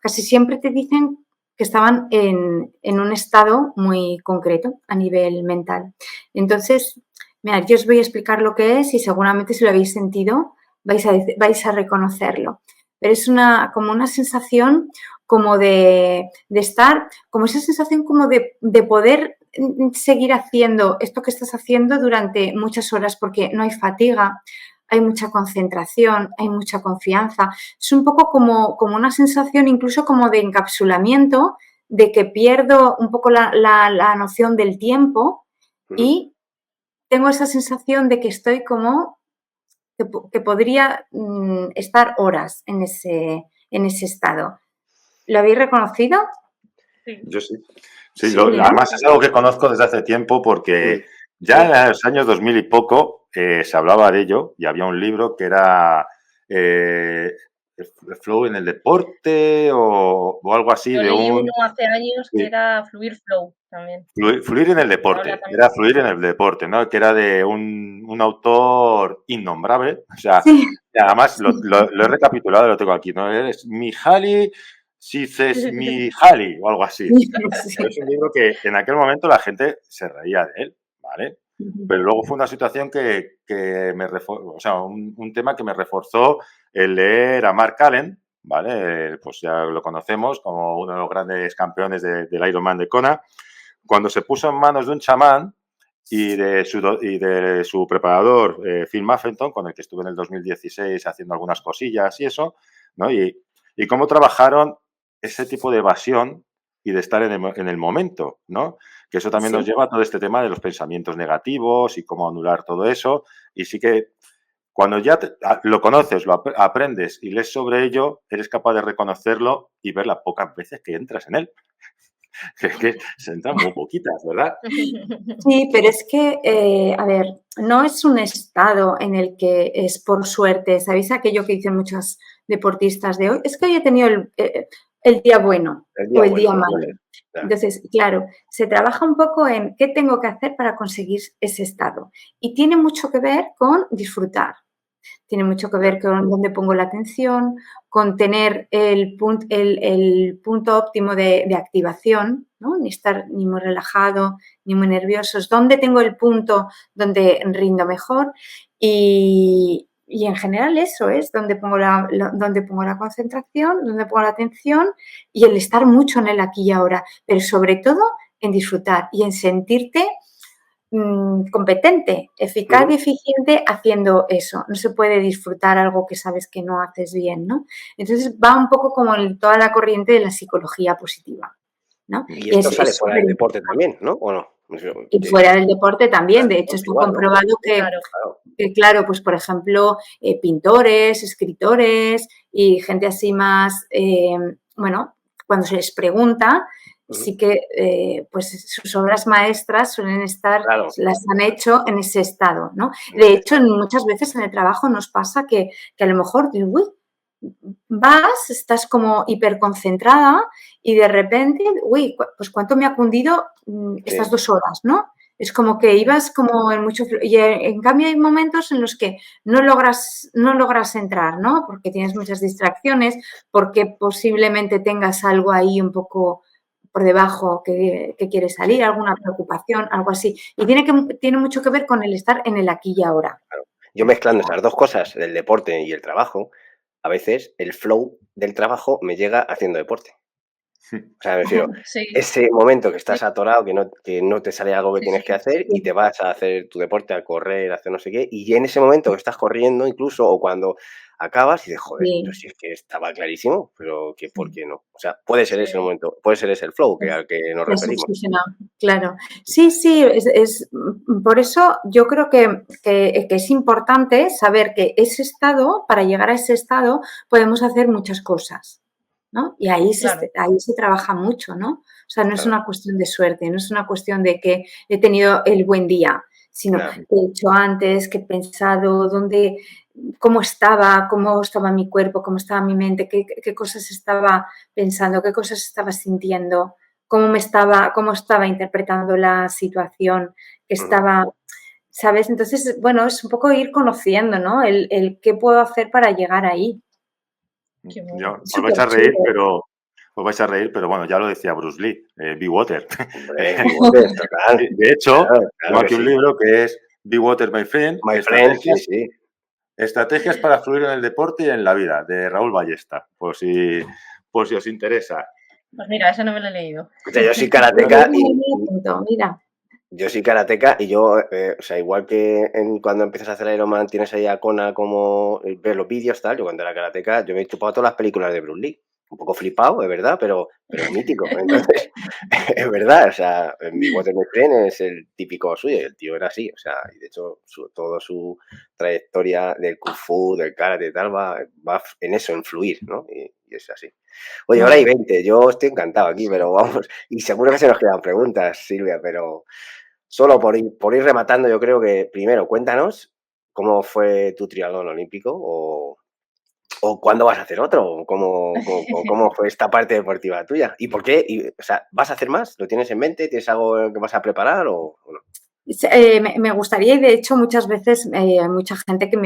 casi siempre te dicen que estaban en un estado muy concreto a nivel mental. Entonces, mira, yo os voy a explicar lo que es y seguramente si lo habéis sentido vais a reconocerlo. Pero es como una sensación como de estar, como esa sensación como de poder seguir haciendo esto que estás haciendo durante muchas horas porque no hay fatiga, hay mucha concentración, hay mucha confianza. Es un poco como una sensación incluso como de encapsulamiento, de que pierdo un poco la noción del tiempo y tengo esa sensación de que estoy como que podría estar horas en ese estado. ¿Lo habéis reconocido? Sí. Yo sí. Sí, Sí, además es algo que conozco desde hace tiempo porque ya en los años 2000 y poco se hablaba de ello y había un libro que era Flow en el deporte o algo así Yo de leí un... uno hace años que Sí, era Fluir Flow también. Fluir en el Que habla deporte, también. era fluir en el deporte, ¿no? Que era de un autor innombrable, o sea, Sí, y además sí, lo he recapitulado, lo tengo aquí, ¿no? Es Mihaly Csikszentmihalyi o algo así. sí. Es un libro que en aquel momento la gente se reía de él, ¿vale? Pero luego fue una situación que o sea, un tema que me reforzó el leer a Mark Allen, ¿vale? Pues ya lo conocemos como uno de los grandes campeones del Ironman de Kona. Cuando se puso en manos de un chamán y de su preparador, Phil Maffenton, con el que estuve en el 2016 haciendo algunas cosillas y eso, ¿no? Y cómo trabajaron ese tipo de evasión y de estar en el momento, ¿no? Que eso también nos Sí. lleva a todo este tema de los pensamientos negativos y cómo anular todo eso. Y sí que cuando ya lo conoces, lo aprendes y lees sobre ello, eres capaz de reconocerlo y ver las pocas veces que entras en él. Que se entran muy poquitas, ¿verdad? Sí, pero es que, a ver, no es un estado en el que es por suerte. ¿Sabéis aquello que dicen muchos deportistas de hoy? Es que hoy he tenido el día bueno el o día el día bueno, malo. claro. Entonces, claro, se trabaja un poco en qué tengo que hacer para conseguir ese estado. Y tiene mucho que ver con disfrutar. Tiene mucho que ver con dónde pongo la atención, con tener el punto óptimo de activación, ¿no? Ni estar ni muy relajado, ni muy nerviosos. ¿Dónde tengo el punto donde rindo mejor? Y en general eso es donde pongo donde pongo la concentración, donde pongo la atención y el estar mucho en el aquí y ahora, pero sobre todo en disfrutar y en sentirte competente, eficaz y eficiente haciendo eso. No se puede disfrutar algo que sabes que no haces bien, ¿no? Entonces va un poco como toda la corriente de la psicología positiva, ¿no? Y Y esto es sale fuera súper del deporte importante. también, ¿no? ¿O no? Y fuera del deporte también, de hecho Pues está igual, ¿no? comprobado Claro. que claro, pues por ejemplo, pintores, escritores y gente así más, bueno, cuando se les pregunta, sí que pues sus obras maestras suelen estar, Claro, las han hecho en ese estado, ¿no? en De ese hecho, estado. muchas veces en el trabajo nos pasa que a lo mejor, uy, vas, estás como hiperconcentrada y de repente, uy, pues cuánto me ha cundido estas Sí. 2 horas, ¿no? Es como que ibas como en mucho y en cambio hay momentos en los que no logras entrar, ¿no? Porque tienes muchas distracciones, porque posiblemente tengas algo ahí un poco por debajo que quiere Sí, salir, alguna preocupación, algo así. Y tiene mucho que ver con el estar en el aquí y ahora. claro. Yo mezclando esas dos cosas, el deporte y el trabajo, a veces el flow del trabajo me llega haciendo deporte. O sea, me refiero, Sí, ese momento que sí, estás atorado, que no te sale algo que sí, tienes que sí. hacer y Sí, te vas a hacer tu deporte, a correr, a hacer no sé qué, y en ese momento que estás corriendo incluso, o cuando acabas y dices: "Joder, pero sí, si es que estaba clarísimo, pero que ¿por sí. qué no?". O sea, puede ser ese el Sí, momento, puede ser ese el flow Es al que nos es referimos. obsesionado, claro. Sí, sí, por eso yo creo que es importante saber que ese estado, para llegar a ese estado, podemos hacer muchas cosas, ¿no? Y claro. ahí se trabaja mucho, ¿no? O sea, no es Claro, una cuestión de suerte, no es una cuestión de que he tenido el buen día, sino claro. qué he hecho antes, qué he pensado, cómo estaba mi cuerpo, cómo estaba mi mente, qué cosas estaba pensando, qué cosas estaba sintiendo, cómo estaba interpretando la situación, que Ujú. estaba, ¿sabes? Entonces, bueno, es un poco ir conociendo, ¿no? El qué puedo hacer para llegar ahí. Qué bueno. Es Os vais súper a reír, chulo. pero bueno, ya lo decía Bruce Lee, Be Water. Hombre, bigotes, total. De hecho, Claro, tengo claro que aquí un sí. libro que es Be Water, My Friend, My friend, sí, sí. estrategias para fluir en el deporte y en la vida, de Raúl Ballesta, por si os interesa. Pues mira, ese no me lo he leído. O sea, yo soy Pues karateca yo y me lo apunto, mira. yo soy karateca y yo, o sea, igual que cuando empiezas a hacer Ironman tienes ahí a Kona como ves los vídeos, tal, yo cuando era karateca yo me he chupado todas las películas de Bruce Lee. Un poco flipado, es verdad, pero mítico. Entonces, es verdad, o sea, en mi Water My Friend es el típico suyo, y el tío era así, o sea, y de hecho toda su trayectoria del Kung Fu, del karate y tal, va en eso, en fluir, ¿no? Y es así. Oye, ahora hay Claro. 20, yo estoy encantado aquí, Sí. pero vamos, y seguro que se nos quedan preguntas, Silvia, pero solo por ir rematando, yo creo que primero cuéntanos cómo fue tu triatlón olímpico o cuándo vas a hacer otro, o cómo fue esta parte deportiva tuya y por qué, o sea, ¿vas a hacer más? ¿Lo tienes en mente? ¿Tienes algo que vas a preparar o no? Me gustaría y de hecho muchas veces hay mucha gente que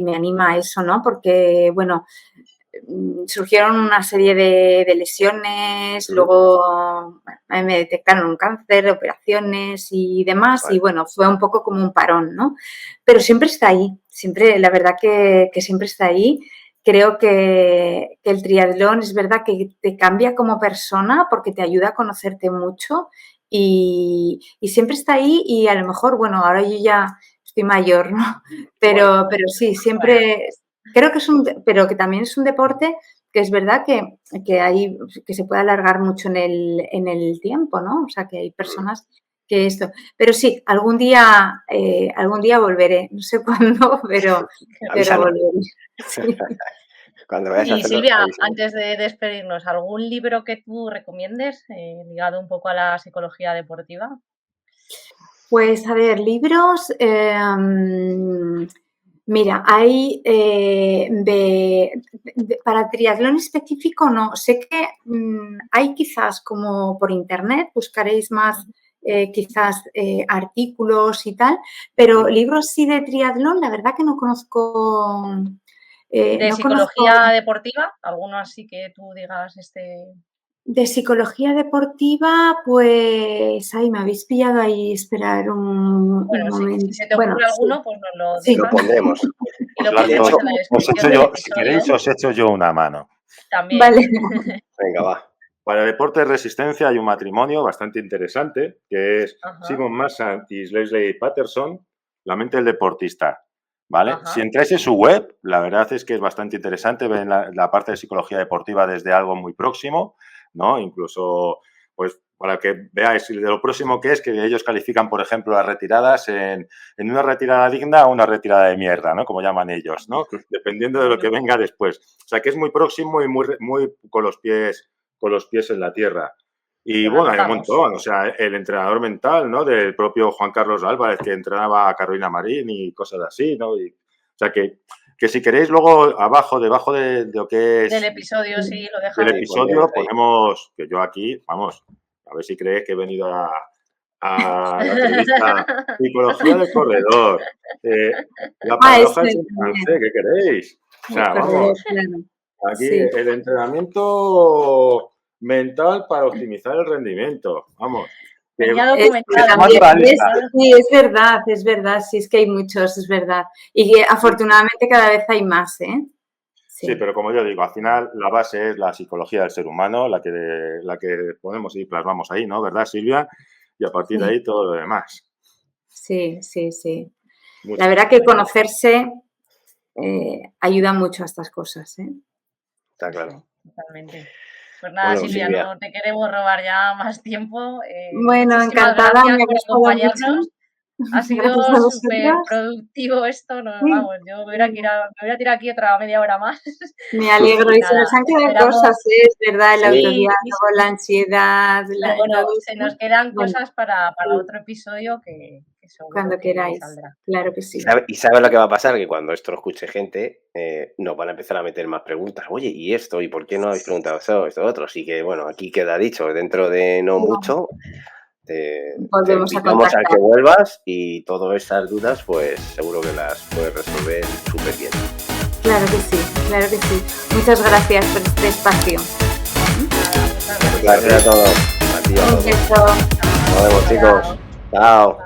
me anima a eso, ¿no? Porque, bueno, surgieron una serie de lesiones, Ujú. luego bueno, me detectaron un cáncer, operaciones y demás, y Vale, bueno, fue un poco como un parón, ¿no? Pero siempre está ahí, siempre, la verdad que siempre está ahí. Creo que el triatlón es verdad que te cambia como persona porque te ayuda a conocerte mucho y siempre está ahí y a lo mejor, bueno, ahora yo ya estoy mayor, ¿no? bueno, Pero sí, Bueno, siempre, creo que pero que también es un deporte que es verdad que se puede alargar mucho en el tiempo, ¿no? O sea, que hay mm, personas que esto. Pero sí, algún día volveré. No sé cuándo, qué pero avísanos, volveré. Sí. cuando vayas a Y hacerlo, Silvia, avísanos. antes de despedirnos, ¿algún libro que tú recomiendes ligado un poco a la psicología deportiva? Pues a ver, libros, mira, hay para triatlón específico no. Sé que hay quizás como por internet, buscaréis más quizás artículos y tal, pero Ujú. libros sí de triatlón, la verdad que no conozco, ¿De no conozco. psicología deportiva? ¿Alguno así que tú digas este? De psicología deportiva, pues, ay, me habéis pillado ahí, esperar un Bueno, si momento. se te Bueno, ocurre sí, alguno, pues nos lo sí. Lo dejas pondremos. y Os, lo Y de ponemos hecho, en la os descripción echo del yo, si queréis, episodio os echo yo una mano. también. Vale. venga, va. Para el deporte de resistencia hay un matrimonio bastante interesante, que es Ajá, Simon Massant y Leslie Patterson, La mente del deportista. ¿Vale? Si ajá. entráis en su web, la verdad es que es bastante interesante, ven la parte de psicología deportiva desde algo muy próximo, ¿no? Incluso, pues, para que veáis de lo próximo que es, que ellos califican, por ejemplo, las retiradas en una retirada digna o una retirada de mierda, ¿no? Como llaman ellos, ¿no? Dependiendo de lo que Bueno, venga después. O sea, que es muy próximo y muy con los pies en la tierra. Y pues lo bueno, hay un anotamos. montón, o sea, el entrenador mental, ¿no? Del propio Juan Carlos Álvarez, que entrenaba a Carolina Marín y cosas así, ¿no? O sea que Que si queréis luego abajo, debajo de lo que es Del episodio, sí, lo del dejamos. episodio, ponemos, que yo aquí, vamos, a ver si creéis que he venido a la entrevista Psicología del Corredor, la paradoja del chimpancé, ¿qué queréis? O sea, vamos, aquí el entrenamiento mental para optimizar el rendimiento, vamos. Venía documentado. Sí, es verdad, sí, es que hay muchos, es verdad. Y que afortunadamente cada vez hay más, ¿eh? Sí, pero como yo digo, al final la base es la psicología del ser humano, la que ponemos y plasmamos ahí, ¿no? ¿Verdad, Silvia? Y a partir de ahí todo lo demás. Sí. La verdad que conocerse ayuda mucho a estas cosas, ¿eh? Está claro. Totalmente. Pues nada, bueno, Silvia, no te queremos robar ya más tiempo. Bueno, encantada, me ha gustado mucho. Ha sido súper productivo esto, no, vamos, yo me voy a tirar aquí otra media hora más. Me alegro, y se nos han quedado cosas, es verdad, el autodiálogo, la ansiedad. Bueno, se nos quedan cosas para otro episodio que seguro cuando queráis, saldrá. Claro que sí. ¿Y sabes lo que va a pasar? Que cuando esto lo escuche gente, nos van a empezar a meter más preguntas. Oye, ¿y esto? ¿Y por qué no habéis preguntado esto otro? Así que, bueno, aquí queda dicho, dentro de no mucho... volvemos a contactar. A que vuelvas y todas esas dudas pues seguro que las puedes resolver súper bien. Claro que sí. Muchas gracias por este espacio. Gracias a todos. Un beso. Nos vemos, chicos. Chao.